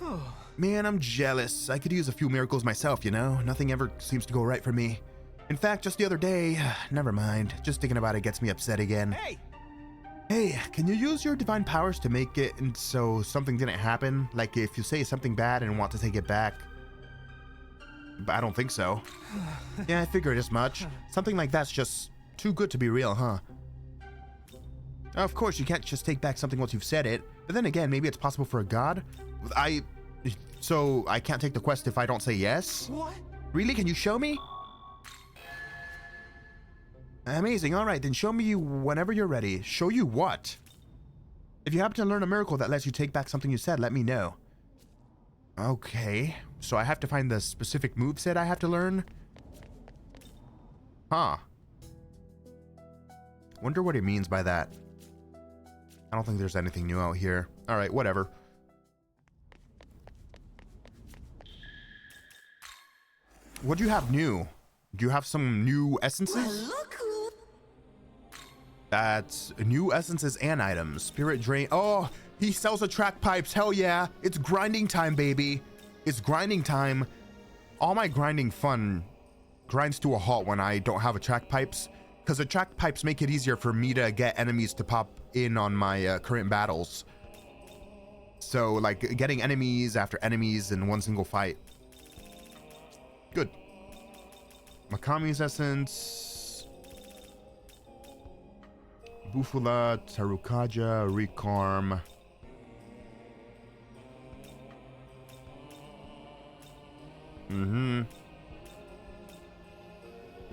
A: Man, I'm jealous. I could use a few miracles myself, you know? Nothing ever seems to go right for me. In fact, just the other day, never mind. Just thinking about it gets me upset again.
K: Hey!
A: Hey, can you use your divine powers to make it and so something didn't happen? Like if you say something bad and want to take it back. But I don't think so. Yeah, I figured as much. Something like that's just too good to be real, huh? Of course, you can't just take back something once you've said it. But then again, maybe it's possible for a god? So I can't take the quest if I don't say yes?
K: What?
A: Really? Can you show me? Amazing. All right, then show me whenever you're ready. Show you what? If you happen to learn a miracle that lets you take back something you said, let me know. Okay. So I have to find the specific moveset I have to learn? Huh. Wonder what he means by that. I don't think there's anything new out here. All right, whatever. What do you have new? Do you have some new essences? That's new essences and items. Spirit drain. Oh, he sells attract pipes. Hell yeah. It's grinding time, baby. It's grinding time. All my grinding fun grinds to a halt when I don't have attract pipes, because attract pipes make it easier for me to get enemies to pop in on my current battles. So like getting enemies after enemies in one single fight. Good. Makami's essence. Bufula, Tarukaja, Recarm.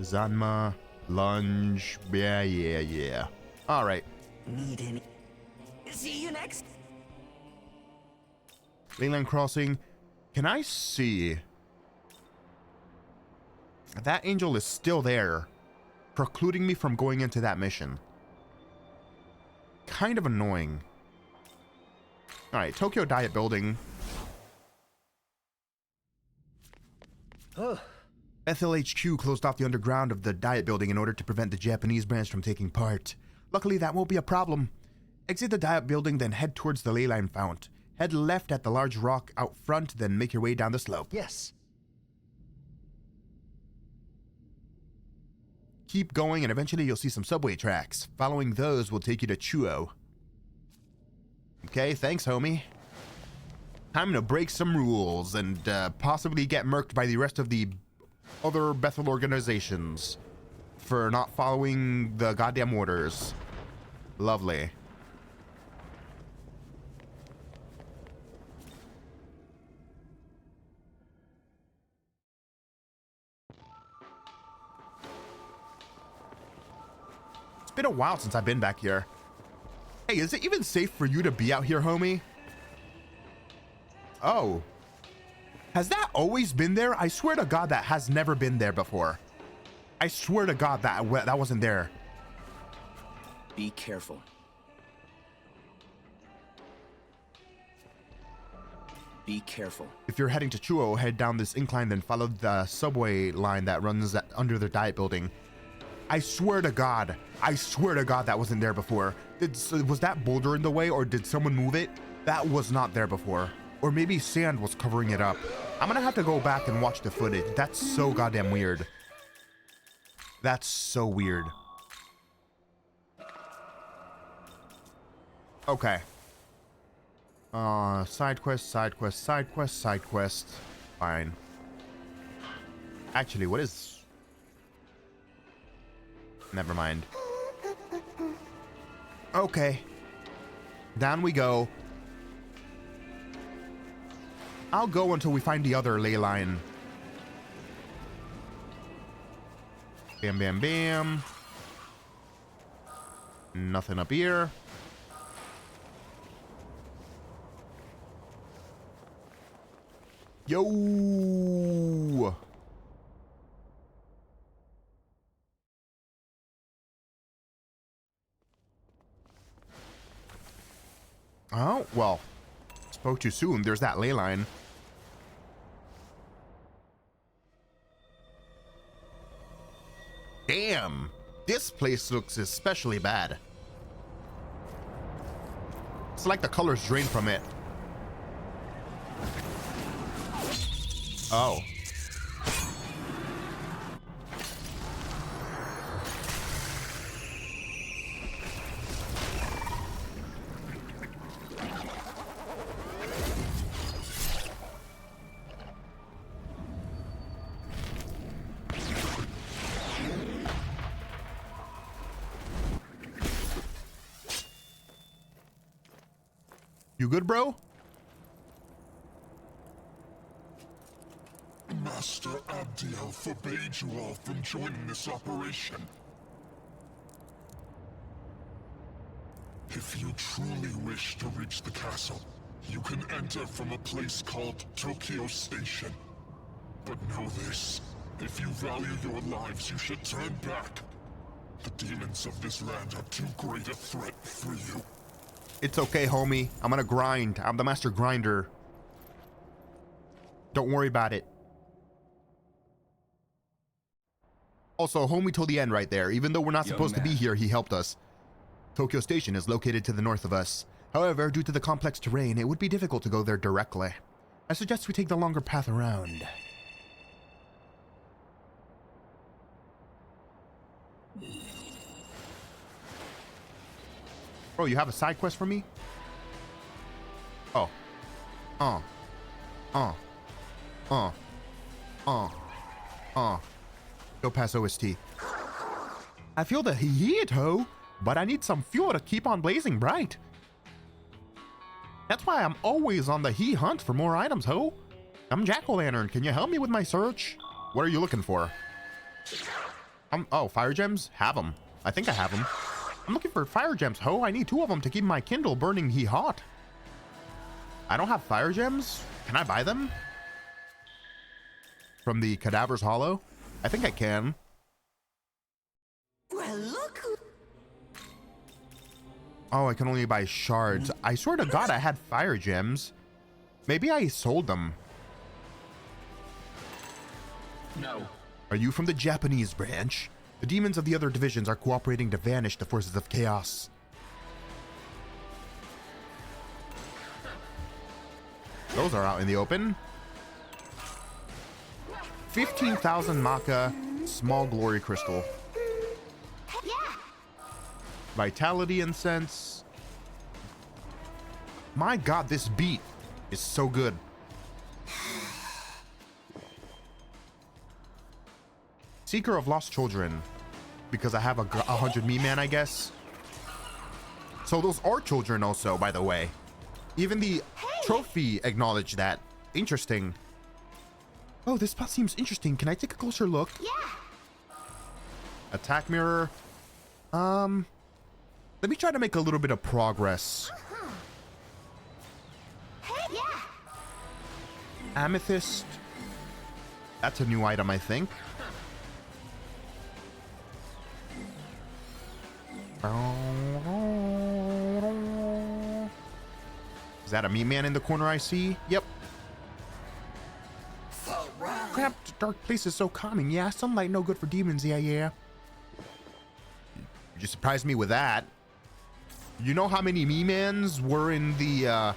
A: Zanma, lunge. Yeah. All right.
K: Need any? See you next.
A: Leyland Crossing. Can I see? That angel is still there, precluding me from going into that mission. Kind of annoying. All right, Tokyo Diet Building. Bethel HQ closed off the underground of the Diet Building in order to prevent the Japanese branch from taking part. Luckily, that won't be a problem. Exit the Diet Building, then head towards the Leyline Fount. Head left at the large rock out front, then make your way down the slope.
K: Yes.
A: Keep going, and eventually you'll see some subway tracks. Following those will take you to Chuo. Okay, thanks, homie. Time to break some rules and possibly get murked by the rest of the other Bethel organizations for not following the goddamn orders. Lovely. It's been a while since I've been back here. Hey, is it even safe for you to be out here, homie? Oh. Has that always been there? I swear to God that has never been there before. I swear to God that wasn't there.
K: Be careful. Be careful.
A: If you're heading to Chuo, head down this incline, then follow the subway line that runs under the Diet Building. I swear to God that wasn't there before. Was that boulder in the way, or did someone move it? That was not there before. Or maybe sand was covering it up. I'm gonna have to go back and watch the footage. That's so goddamn weird. That's so weird. Okay. Side quest, side quest, side quest, side quest. Fine. Actually, what is... Never mind. Okay. Down we go. I'll go until we find the other ley line. Bam, bam, bam. Nothing up here. Yo! Oh, well. Spoke too soon. There's that ley line. Damn! This place looks especially bad. It's like the colors drain from it. Oh. You good, bro?
C: Master Abdiel forbade you all from joining this operation. If you truly wish to reach the castle, you can enter from a place called Tokyo Station. But know this, if you value your lives, you should turn back. The demons of this land are too great a threat for you.
A: It's okay, homie. I'm gonna grind. I'm the master grinder. Don't worry about it. Also, homie till the end right there. Even though we're not supposed to be here, he helped us. Tokyo Station is located to the north of us. However, due to the complex terrain, it would be difficult to go there directly. I suggest we take the longer path around. Bro, you have a side quest for me? Oh. Go past OST. I feel the heat, ho, but I need some fuel to keep on blazing bright. That's why I'm always on the hunt for more items, ho. I'm Jack-o'-lantern. Can you help me with my search? What are you looking for? Oh, fire gems? Have them. I think I have them. I'm looking for fire gems, ho. I need 2 of them to keep my Kindle burning hot. I don't have fire gems. Can I buy them? From the Cadaver's Hollow? I think I can.
H: Well, look.
A: Oh, I can only buy shards. I swear to God I had fire gems. Maybe I sold them.
K: No.
A: Are you from the Japanese branch? The demons of the other divisions are cooperating to vanish the forces of chaos. Those are out in the open. 15,000 Maka, small glory crystal. Vitality incense. My God, this beat is so good. Seeker of Lost Children, because I have 100 me-man, I guess. So those are children also, by the way. Even the trophy acknowledged that. Interesting. Oh, this spot seems interesting. Can I take a closer look?
I: Yeah.
A: Attack mirror. Let me try to make a little bit of progress.
I: Yeah.
A: Amethyst. That's a new item, I think. Is that a me-man in the corner I see? Yep. Crap, dark place is so calming. Yeah, sunlight no good for demons. Yeah. You just surprised me with that. You know how many me-mans were in the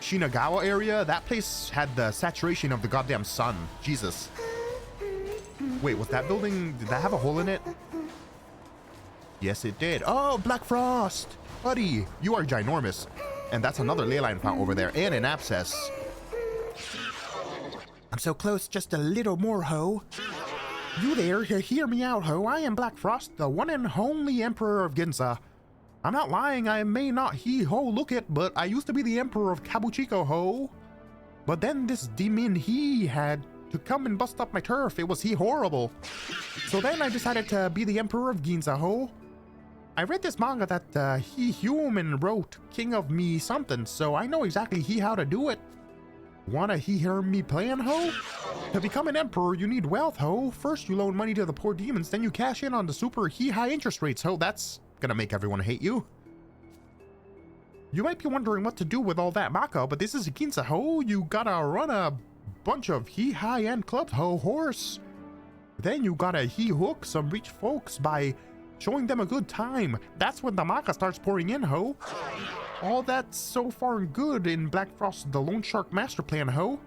A: Shinagawa area? That place had the saturation of the goddamn sun. Jesus. Wait, was that building, did that have a hole in it? Yes, it did. Oh, Black Frost! Buddy, you are ginormous. And that's another leyline fountain over there, and an abscess. I'm so close, just a little more, ho. You there, hear me out, ho. I am Black Frost, the one and only Emperor of Ginza. I'm not lying, I may not he-ho look it, but I used to be the Emperor of Kabuchiko, ho. But then this demon he had to come and bust up my turf. It was he horrible. So then I decided to be the Emperor of Ginza, ho. I read this manga that he human wrote, King of Me something, so I know exactly how to do it. Wanna hear me plan, ho? To become an emperor, you need wealth, ho. First you loan money to the poor demons, then you cash in on the super high interest rates, ho. That's gonna make everyone hate you. You might be wondering what to do with all that maka, but this is a Ginza, ho. You gotta run a bunch of high-end clubs, ho, horse. Then you gotta hook some rich folks by showing them a good time. That's when the maka starts pouring in, ho. All that's so far good in Black Frost the Loan Shark master plan, ho.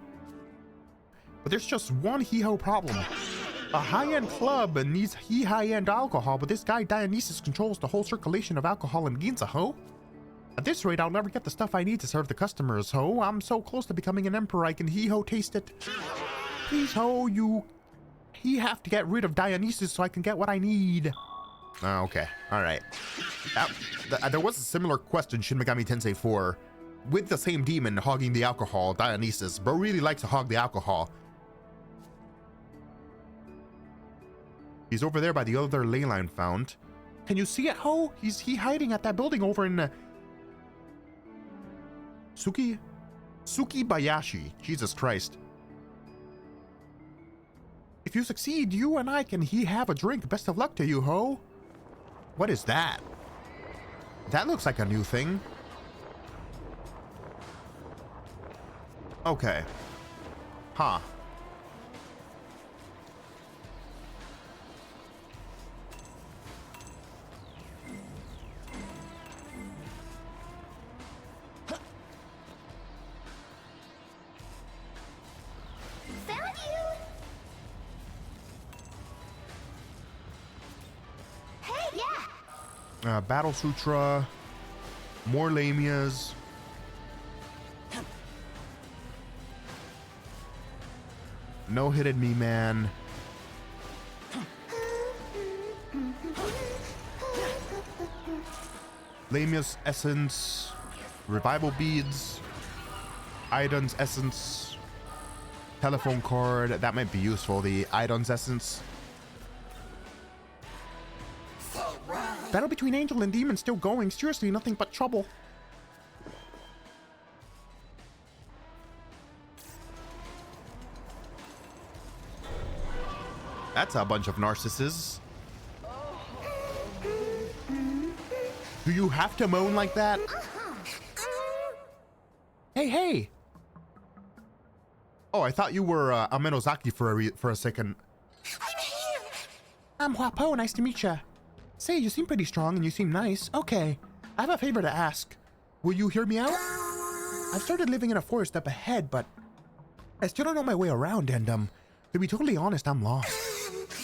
A: But there's just one ho problem. A high-end club needs high-end alcohol, but this guy Dionysus controls the whole circulation of alcohol in Ginza, ho. At this rate, I'll never get the stuff I need to serve the customers, ho. I'm so close to becoming an emperor I can ho taste it. Please, ho, he have to get rid of Dionysus so I can get what I need. Oh, okay. All right. There was a similar question, Shin Megami Tensei 4, with the same demon hogging the alcohol, Dionysus. Bro really likes to hog the alcohol. He's over there by the other ley line found. Can you see it, ho? He's hiding at that building over in Sukibayashi. Jesus Christ. If you succeed, you and I can have a drink. Best of luck to you, ho. What is that? That looks like a new thing. Okay. Huh.
E: Found you! Hey, yeah!
A: Battle Sutra. More lamias. No hitted me, man. Lamia's essence. Revival beads. Idon's essence. Telephone cord. That might be useful. The Idon's essence. Battle between angel and demon still going. Seriously, nothing but trouble. That's a bunch of narcissists. Do you have to moan like that? Hey, hey! Oh, I thought you were Amenozaki for a second. I'm Huapo, nice to meet ya. Say, you seem pretty strong and you seem nice. Okay, I have a favor to ask. Will you hear me out? I've started living in a forest up ahead, but I still don't know my way around, and to be totally honest, I'm lost.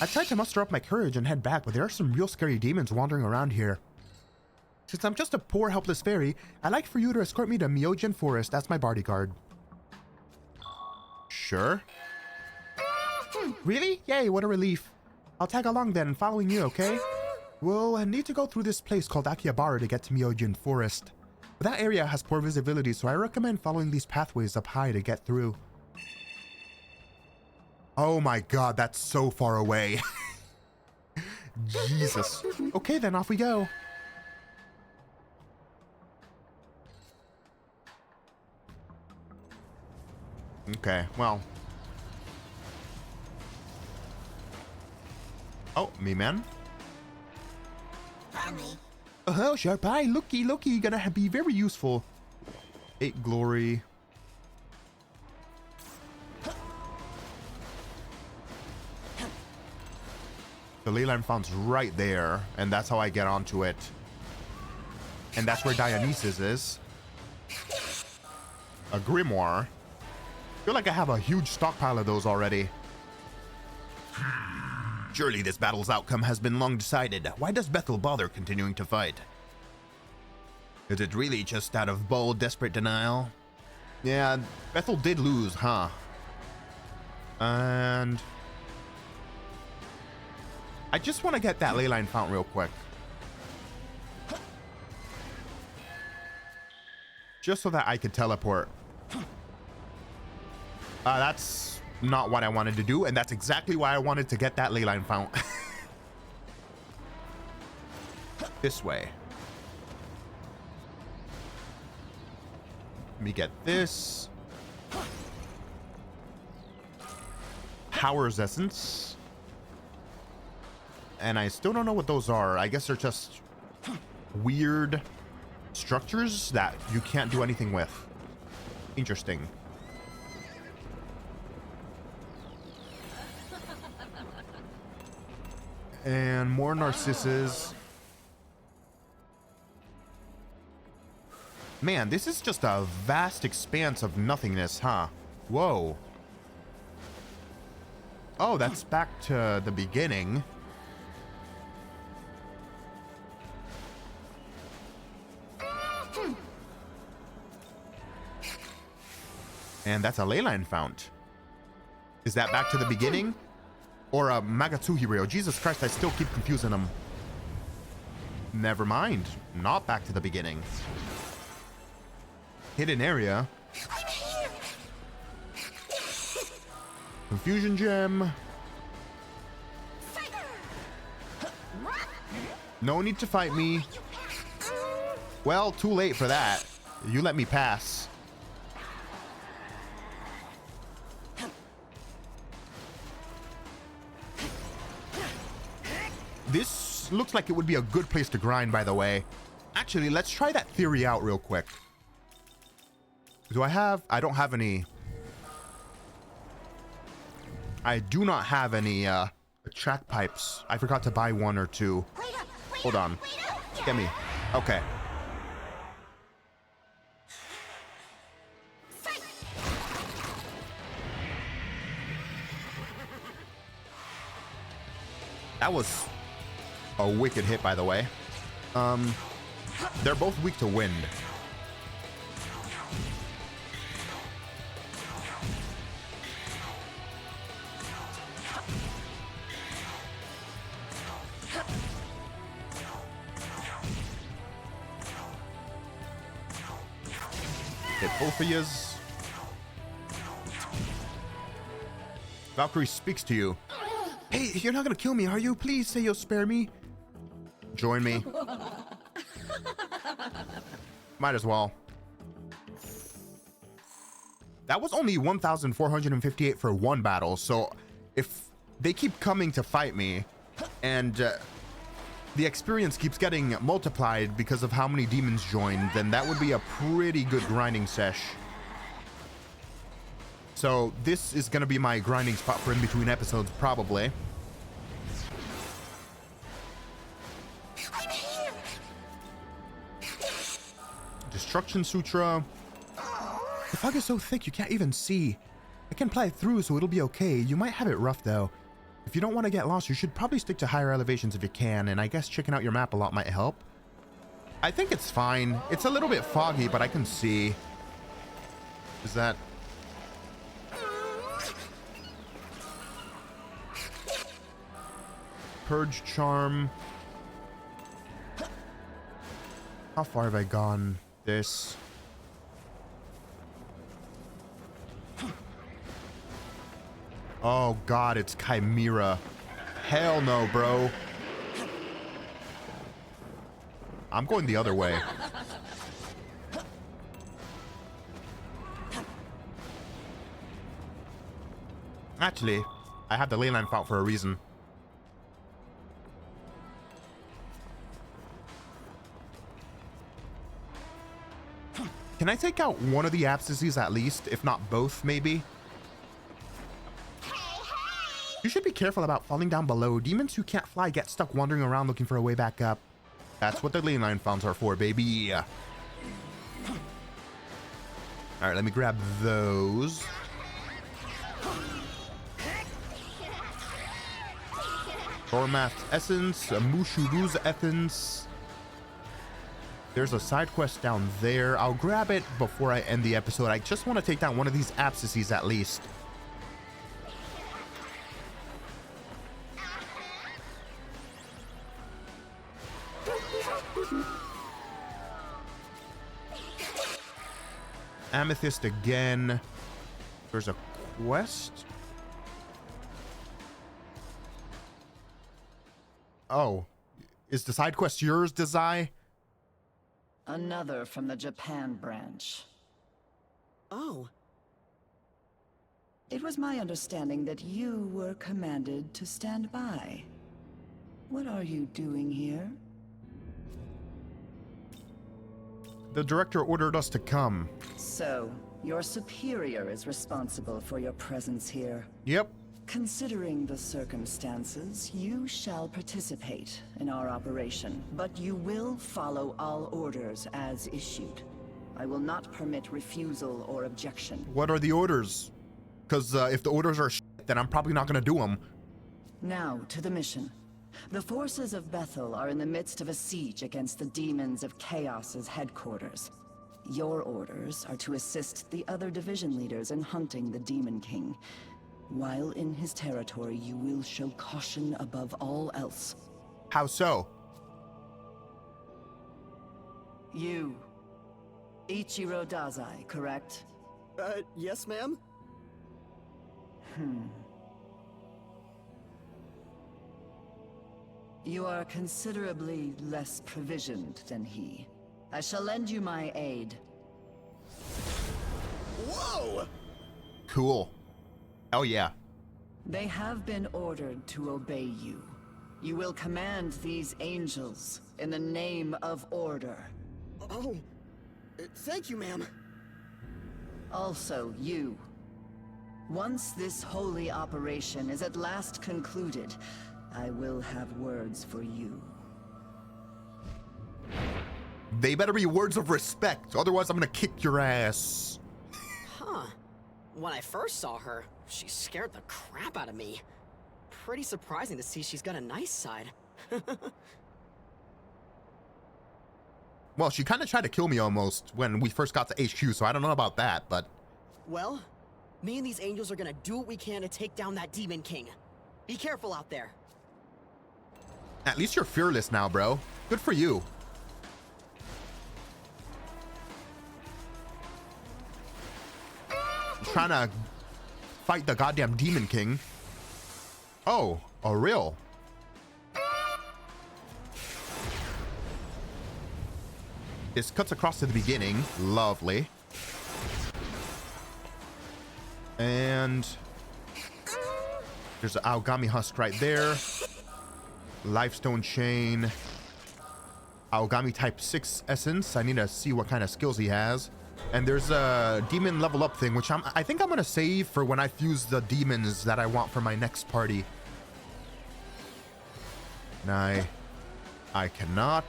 A: I tried to muster up my courage and head back, but there are some real scary demons wandering around here. Since I'm just a poor, helpless fairy, I'd like for you to escort me to Myojin Forest as my bodyguard. Sure. Really? Yay, what a relief. I'll tag along then, following you, okay? We'll need to go through this place called Akihabara to get to Myojin Forest. But that area has poor visibility, so I recommend following these pathways up high to get through. Oh my god, that's so far away. Jesus. Okay then, off we go. Okay, well. Oh, me man. Oh, sharp eye, looky, gonna be very useful. 8 glory. The leyline fountain's right there, and that's how I get onto it. And that's where Dionysus is. A grimoire. I feel like I have a huge stockpile of those already. Surely this battle's outcome has been long decided. Why does Bethel bother continuing to fight? Is it really just out of bold, desperate denial? Yeah, Bethel did lose, huh? And I just want to get that leyline fount real quick. Just so that I could teleport. That's not what I wanted to do, and that's exactly why I wanted to get that leyline fount. This way. Let me get this. Power's Essence. And I still don't know what those are. I guess they're just weird structures that you can't do anything with. Interesting. And more Narcissus. Man, this is just a vast expanse of nothingness, huh? Whoa. Oh, that's back to the beginning. And that's a leyline fount. Is that back to the beginning? Or a Magatsuhiro? Jesus Christ, I still keep confusing them. Never mind. Not back to the beginning. Hidden area. Confusion gem. No need to fight me. Well, too late for that. You let me pass. This looks like it would be a good place to grind, by the way. Actually, let's try that theory out real quick. Do I have... I don't have any... I do not have any track pipes. I forgot to buy one or two. Hold on. Get me. Okay. That was a wicked hit, by the way. They're both weak to wind. Hit both of yous. Valkyrie speaks to you. Hey, you're not gonna kill me, are you? Please say you'll spare me. Join me. Might as well. That was only 1,458 for one battle, so if they keep coming to fight me and the experience keeps getting multiplied because of how many demons joined, then that would be a pretty good grinding sesh. So this is gonna be my grinding spot for in between episodes, probably. Destruction Sutra. The fog is so thick you can't even see. I can ply through, so it'll be okay. You might have it rough though. If you don't want to get lost, you should probably stick to higher elevations if you can, and I guess checking out your map a lot might help. I think it's fine. It's a little bit foggy, but I can see. Is that... Purge Charm. How far have I gone? This. Oh god, it's Chimera. Hell no, bro. I'm going the other way. Actually, I have the leyline fount for a reason. Can I take out one of the abscesses at least, if not both, maybe? You should be careful about falling down below. Demons who can't fly get stuck wandering around looking for a way back up. That's what the leyline founts are for, baby. All right, let me grab those. Thormath's Essence, Mushuru's Essence. There's a side quest down there. I'll grab it before I end the episode. I just want to take down one of these abscesses at least. Amethyst again. There's a quest. Oh, is the side quest yours, Desai?
L: Another from the Japan branch.
H: Oh.
L: It was my understanding that you were commanded to stand by. What are you doing here?
A: The director ordered us to come.
L: So, your superior is responsible for your presence here.
A: Yep.
L: Considering the circumstances, you shall participate in our operation, but you will follow all orders as issued. I will not permit refusal or objection.
A: What are the orders? Because if the orders are shit, then I'm probably not going to do them.
L: Now, to the mission. The forces of Bethel are in the midst of a siege against the demons of Chaos's headquarters. Your orders are to assist the other division leaders in hunting the Demon King. While in his territory, you will show caution above all else.
A: How so?
L: You. Ichiro Dazai, correct?
H: Yes, ma'am?
L: You are considerably less provisioned than he. I shall lend you my aid.
H: Whoa!
A: Cool. Oh yeah.
L: They have been ordered to obey you. You will command these angels in the name of order.
H: Oh, thank you, ma'am.
L: Also, you. Once this holy operation is at last concluded, I will have words for you.
A: They better be words of respect, otherwise I'm gonna kick your ass.
H: Huh. When I first saw her, she scared the crap out of me. Pretty surprising to see she's got a nice side.
A: Well, she kind of tried to kill me almost when we first got to HQ, so I don't know about that, but...
H: Well, me and these angels are gonna do what we can to take down that Demon King. Be careful out there.
A: At least you're fearless now, bro. Good for you. Trying to fight the goddamn Demon King. Oh, a real. This cuts across to the beginning. Lovely. And there's an Aogami husk right there. Lifestone chain. Aogami type 6 essence. I need to see what kind of skills he has. And there's a demon level up thing, which I think I'm gonna save for when I fuse the demons that I want for my next party. And I cannot.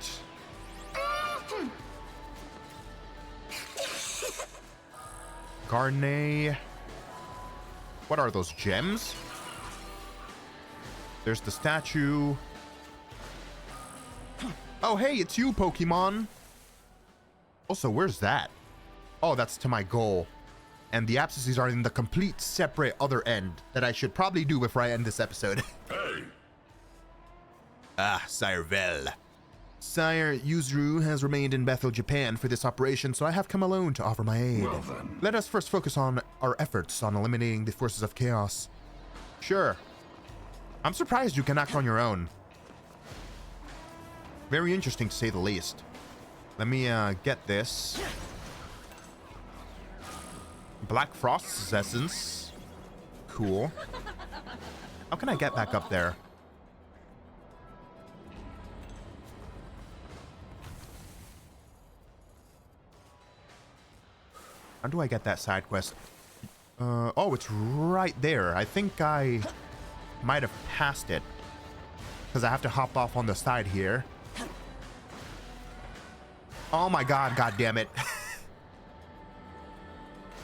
A: Garnet. What are those, gems? There's the statue. Oh, hey, it's you, Pokemon. Also, where's that? Oh, that's to my goal. And the abscesses are in the complete separate other end that I should probably do before I end this episode.
C: Hey!
A: Ah, Sire Vel. Sire, Yuzuru has remained in Bethel, Japan for this operation, so I have come alone to offer my aid.
C: Well then.
A: Let us first focus on our efforts on eliminating the forces of chaos. Sure. I'm surprised you can act on your own. Very interesting to say the least. Let me get this. Black Frost's essence. Cool. How can I get back up there? How do I get that side quest? Oh, it's right there. I think I might have passed it because I have to hop off on the side here. Oh my god, god damn it.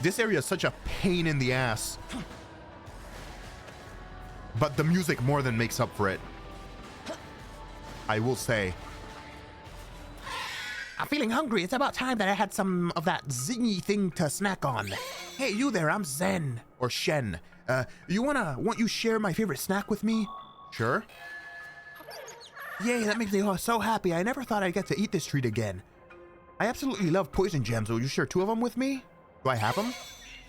A: This area is such a pain in the ass. But the music more than makes up for it. I will say. I'm feeling hungry. It's about time that I had some of that zingy thing to snack on. Hey, you there, I'm Zen. Or Shen. Won't you share my favorite snack with me? Sure. Yay, that makes me so happy. I never thought I'd get to eat this treat again. I absolutely love poison gems. Will you share 2 of them with me? Do I have them?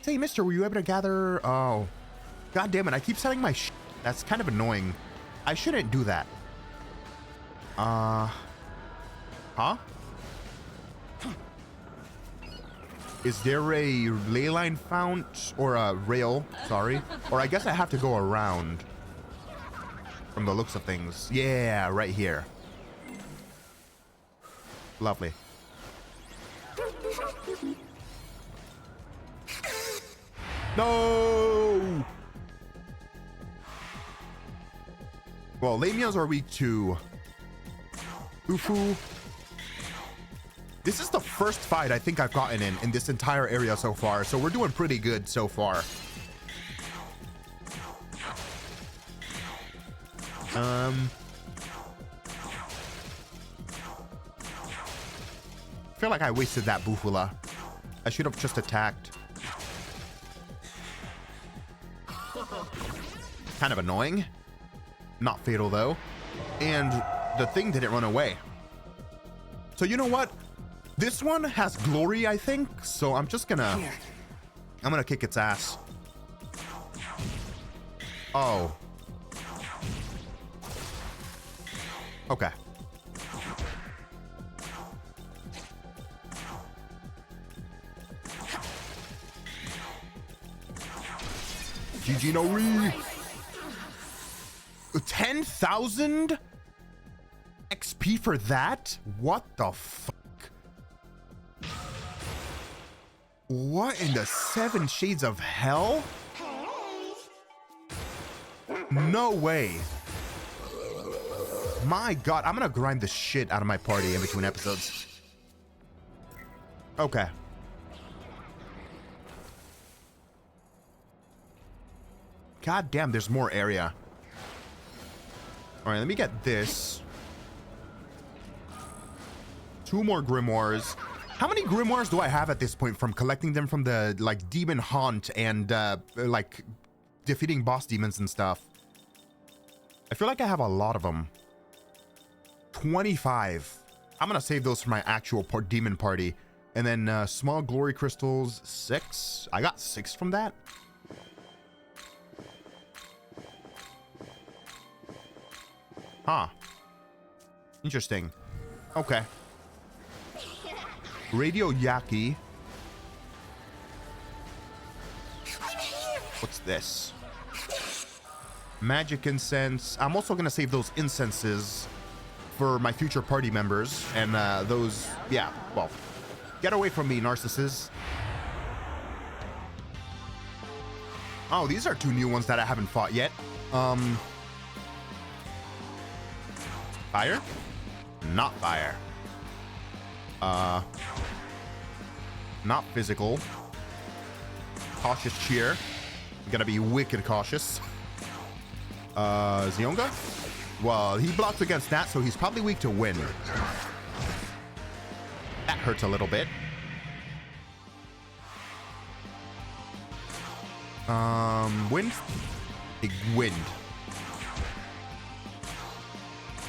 A: Say, mister, were you able to gather... Oh. God damn it, I keep selling my That's kind of annoying. I shouldn't do that. Huh? Is there a ley line fount or a rail? Sorry. Or I guess I have to go around from the looks of things. Yeah, right here. Lovely. No! Well, Lamias are weak to Ufu. This is the first fight I think I've gotten in this entire area so far, so we're doing pretty good so far. I feel like I wasted that Bufula. I should have just attacked. Kind of annoying. Not fatal though. And the thing didn't run away. So you know what? This one has glory, I think. So I'm just gonna... I'm gonna kick its ass. Oh. Okay. GG no re. 10,000 XP for that? What the fuck? What in the 7 shades of hell? No way. My god, I'm gonna grind the shit out of my party in between episodes. Okay. God damn, there's more area. All right, let me get this. 2 more grimoires. How many grimoires do I have at this point from collecting them from the like demon haunt and like defeating boss demons and stuff? I feel like I have a lot of them. 25. I'm gonna save those for my actual demon party. And then small glory crystals, 6. I got 6 from that. Huh. Interesting. Okay. Radio Yaki. What's this? Magic incense. I'm also gonna save those incenses for my future party members. And those, yeah, well, get away from me, narcissists. Oh, these are 2 new ones that I haven't fought yet. Fire? Not fire. Not physical. Cautious cheer. Gonna be wicked cautious. Zionga? Well, he blocks against that, so he's probably weak to wind. That hurts a little bit. Wind? Big wind.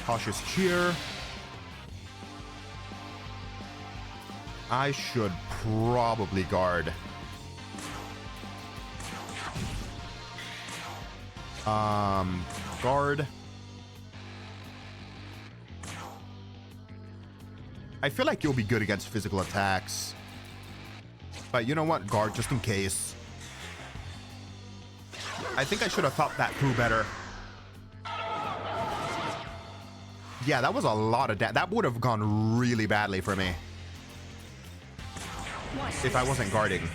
A: Cautious cheer. I should probably guard. Guard. I feel like you'll be good against physical attacks. But you know what? Guard just in case. I think I should have thought that through better. Yeah, that was a lot of that would have gone really badly for me if I wasn't guarding.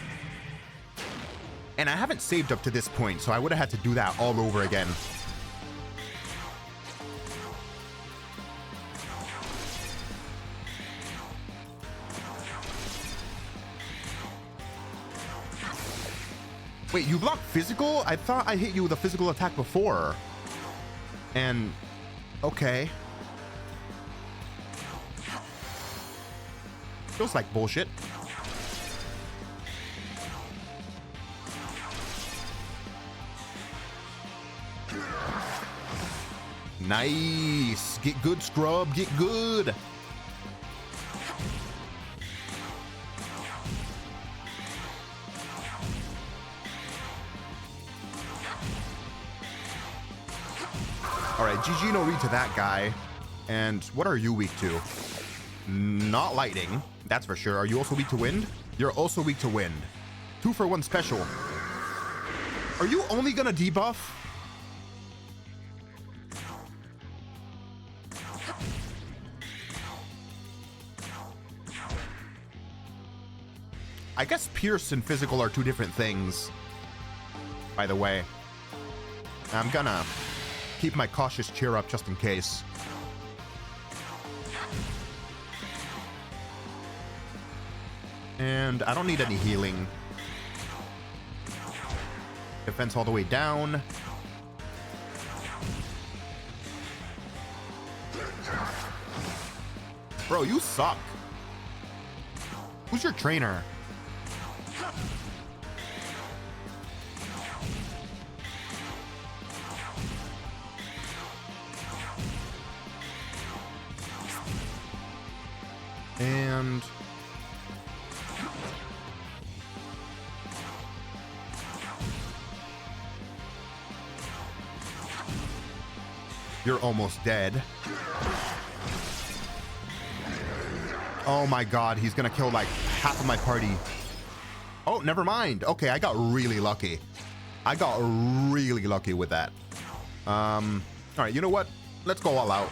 A: And I haven't saved up to this point, so I would have had to do that all over again. Wait, you blocked physical? I thought I hit you with a physical attack before. And okay. Feels like bullshit. Nice. Get good, scrub. Get good. All right, GG no read to that guy. And what are you weak to? Not lightning, that's for sure. Are you also weak to wind? You're also weak to wind. 2-for-1 special. Are you only gonna debuff? I guess pierce and physical are two different things, by the way. I'm gonna keep my cautious cheer up just in case. And I don't need any healing. Defense all the way down. Bro, you suck. Who's your trainer? And you're almost dead. Oh my god, he's gonna kill like half of my party. Oh, never mind. Okay, I got really lucky. I got really lucky with that. All right, you know what? Let's go all out.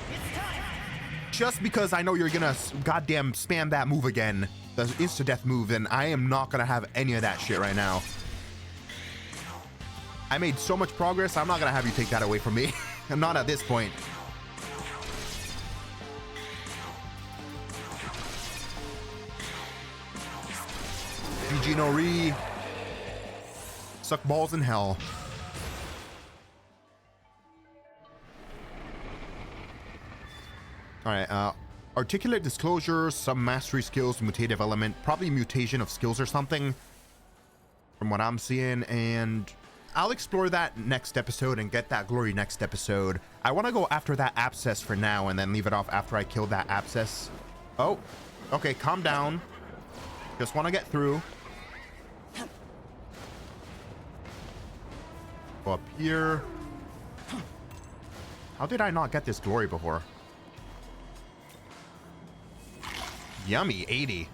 A: Just because I know you're gonna goddamn spam that move again, the insta-death move, and I am not gonna have any of that shit right now. I made so much progress, I'm not gonna have you take that away from me. I'm not at this point. GG no re. Suck balls in hell. Alright, articulate disclosure, some mastery skills, mutative element, probably mutation of skills or something from what I'm seeing, and I'll explore that next episode and get that glory next episode. I want to go after that abscess for now and then leave it off after I kill that abscess. Oh, okay, calm down. Just want to get through. Go up here. How did I not get this glory before? Yummy, 80.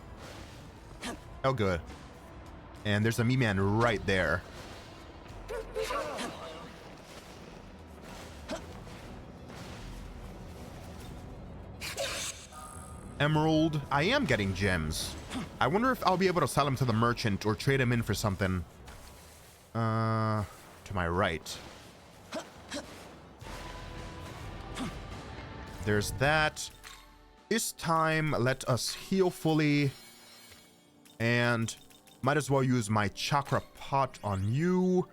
A: Oh, good. And there's a me-man right there. Emerald. I am getting gems. I wonder if I'll be able to sell them to the merchant or trade them in for something. To my right. There's that. This time, let us heal fully. And might as well use my chakra pot on you.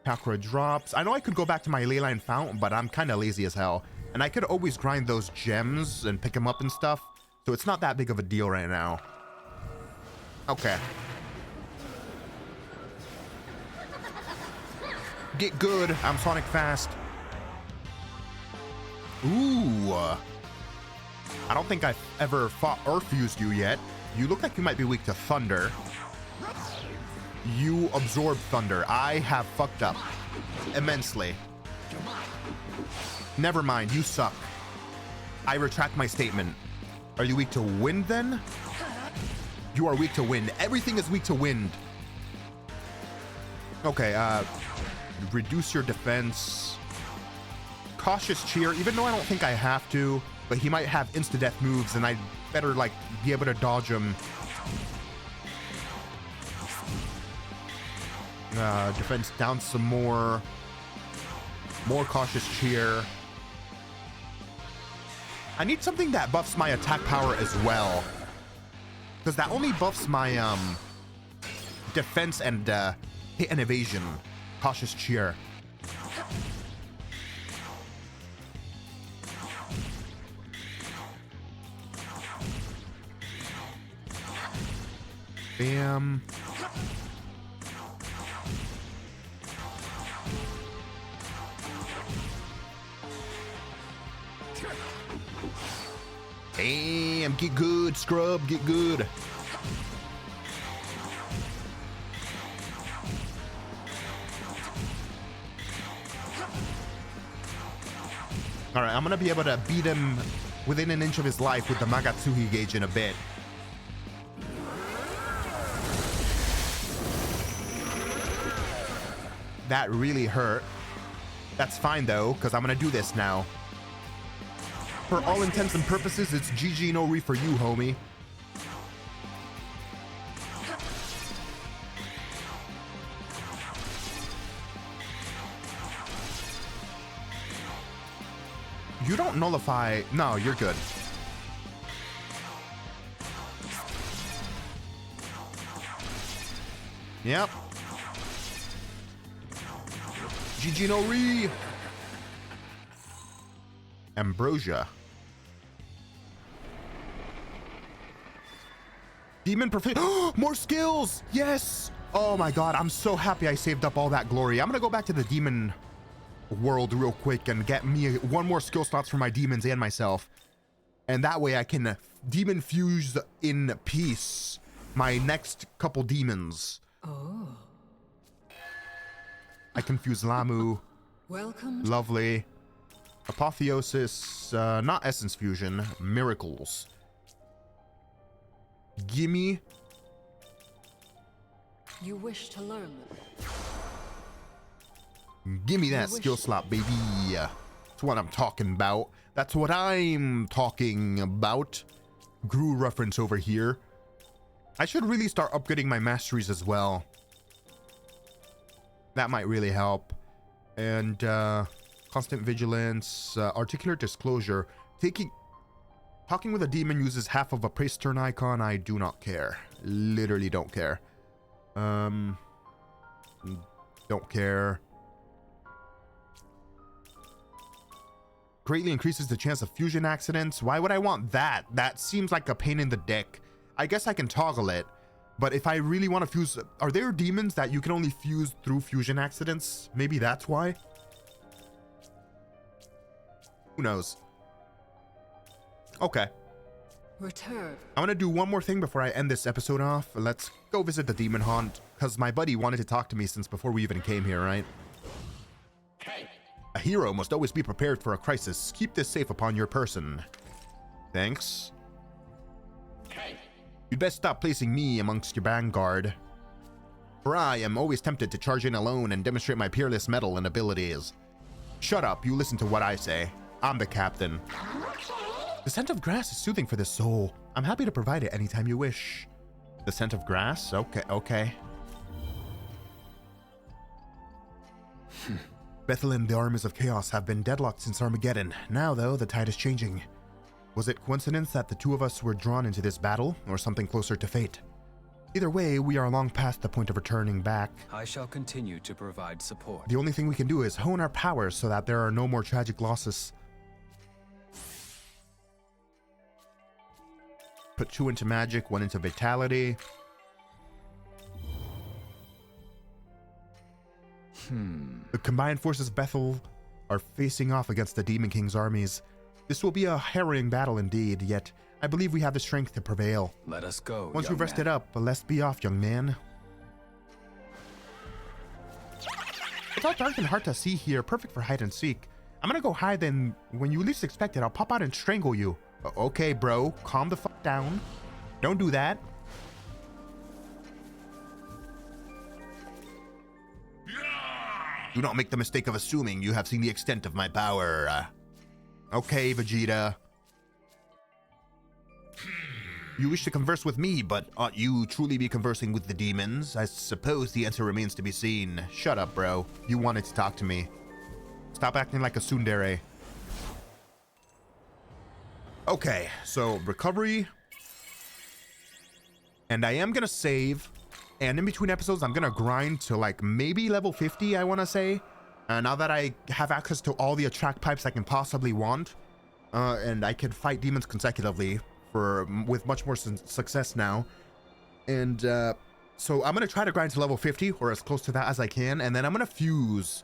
A: Chakra drops. I know I could go back to my leyline fountain, but I'm kind of lazy as hell. And I could always grind those gems and pick them up and stuff. So it's not that big of a deal right now. Okay. Get good. I'm Sonic fast. Ooh. I don't think I've ever fought or fused you yet. You look like you might be weak to thunder. You absorb thunder. I have fucked up immensely. Never mind, you suck. I retract my statement. Are you weak to wind then? You are weak to wind. Everything is weak to wind. Okay, reduce your defense. Cautious cheer, even though I don't think I have to, but he might have insta-death moves and I'd better like be able to dodge him. Defense down some more. More cautious cheer. I need something that buffs my attack power as well, because that only buffs my defense and hit and evasion. Cautious cheer. Bam. Damn, get good, scrub, get good. All right, I'm gonna be able to beat him within an inch of his life with the Magatsuhi gauge in a bit. That really hurt. That's fine though, because I'm gonna do this now. For all intents and purposes, it's GG no re for you, homie. You don't nullify. No, you're good. Yep. GG no re. Ambrosia. Demon perfect. More skills. Yes. Oh my god, I'm so happy I saved up all that glory. I'm gonna go back to the demon world real quick and get me one more skill slots for my demons and myself, and that way I can demon fuse in peace my next couple demons.
I: Oh.
A: I can fuse Lamu.
I: Welcome.
A: Lovely. Apotheosis, not essence fusion, miracles. Gimme.
I: You wish to learn.
A: Give me that skill slot, baby. That's what I'm talking about. That's what I'm talking about. Gru reference over here. I should really start upgrading my masteries as well. That might really help. And constant vigilance, articulate disclosure. Talking with a demon uses half of a praise turn icon. I do not care. Literally don't care. Don't care. Greatly increases the chance of fusion accidents. Why would I want that? That seems like a pain in the dick. I guess I can toggle it, but if I really want to fuse, are there demons that you can only fuse through fusion accidents? Maybe that's why. Who knows? Okay.
I: Return.
A: I'm gonna do one more thing before I end this episode off. Let's go visit the demon haunt, because my buddy wanted to talk to me since before we even came here, right? A hero must always be prepared for a crisis. Keep this safe upon your person. Thanks. You'd best stop placing me amongst your vanguard, for I am always tempted to charge in alone and demonstrate my peerless mettle and abilities. Shut up, you listen to what I say. I'm the captain. The scent of grass is soothing for the soul. I'm happy to provide it anytime you wish. The scent of grass? Okay. Bethel and the armies of chaos have been deadlocked since Armageddon. Now, though, the tide is changing. Was it coincidence that the two of us were drawn into this battle, or something closer to fate? Either way, we are long past the point of returning back.
B: I shall continue to provide support.
A: The only thing we can do is hone our powers so that there are no more tragic losses. Put 2 into magic, 1 into vitality. The combined forces of Bethel are facing off against the Demon King's armies. This will be a harrowing battle indeed, yet I believe we have the strength to prevail.
B: Let us go.
A: Once you've rested up, let's be off, young man. It's all dark and hard to see here, perfect for hide and seek. I'm gonna go hide, then when you least expect it, I'll pop out and strangle you. Okay, bro, calm the fuck down. Don't do that. Do not make the mistake of assuming you have seen the extent of my power. Okay, Vegeta. You wish to converse with me, but ought you truly be conversing with the demons? I suppose the answer remains to be seen. Shut up, bro. You wanted to talk to me. Stop acting like a tsundere. Okay, so recovery. And I am gonna save. And in between episodes, I'm gonna grind to like maybe level 50, I wanna say. Now that I have access to all the attract pipes I can possibly want. And I can fight demons consecutively with much more success now. And so I'm going to try to grind to level 50 or as close to that as I can. And then I'm going to fuse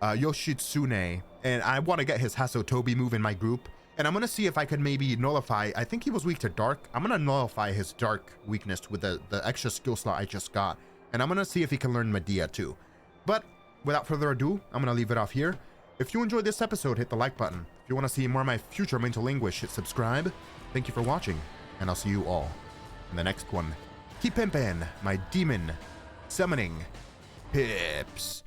A: Yoshitsune. And I want to get his Hasotobi move in my group. And I'm going to see if I could maybe nullify. I think he was weak to dark. I'm going to nullify his dark weakness with the extra skill slot I just got. And I'm going to see if he can learn Medea too. But without further ado, I'm going to leave it off here. If you enjoyed this episode, hit the like button. If you want to see more of my future mental anguish, hit subscribe. Thank you for watching, and I'll see you all in the next one. Keep pimpin', my demon summoning pips.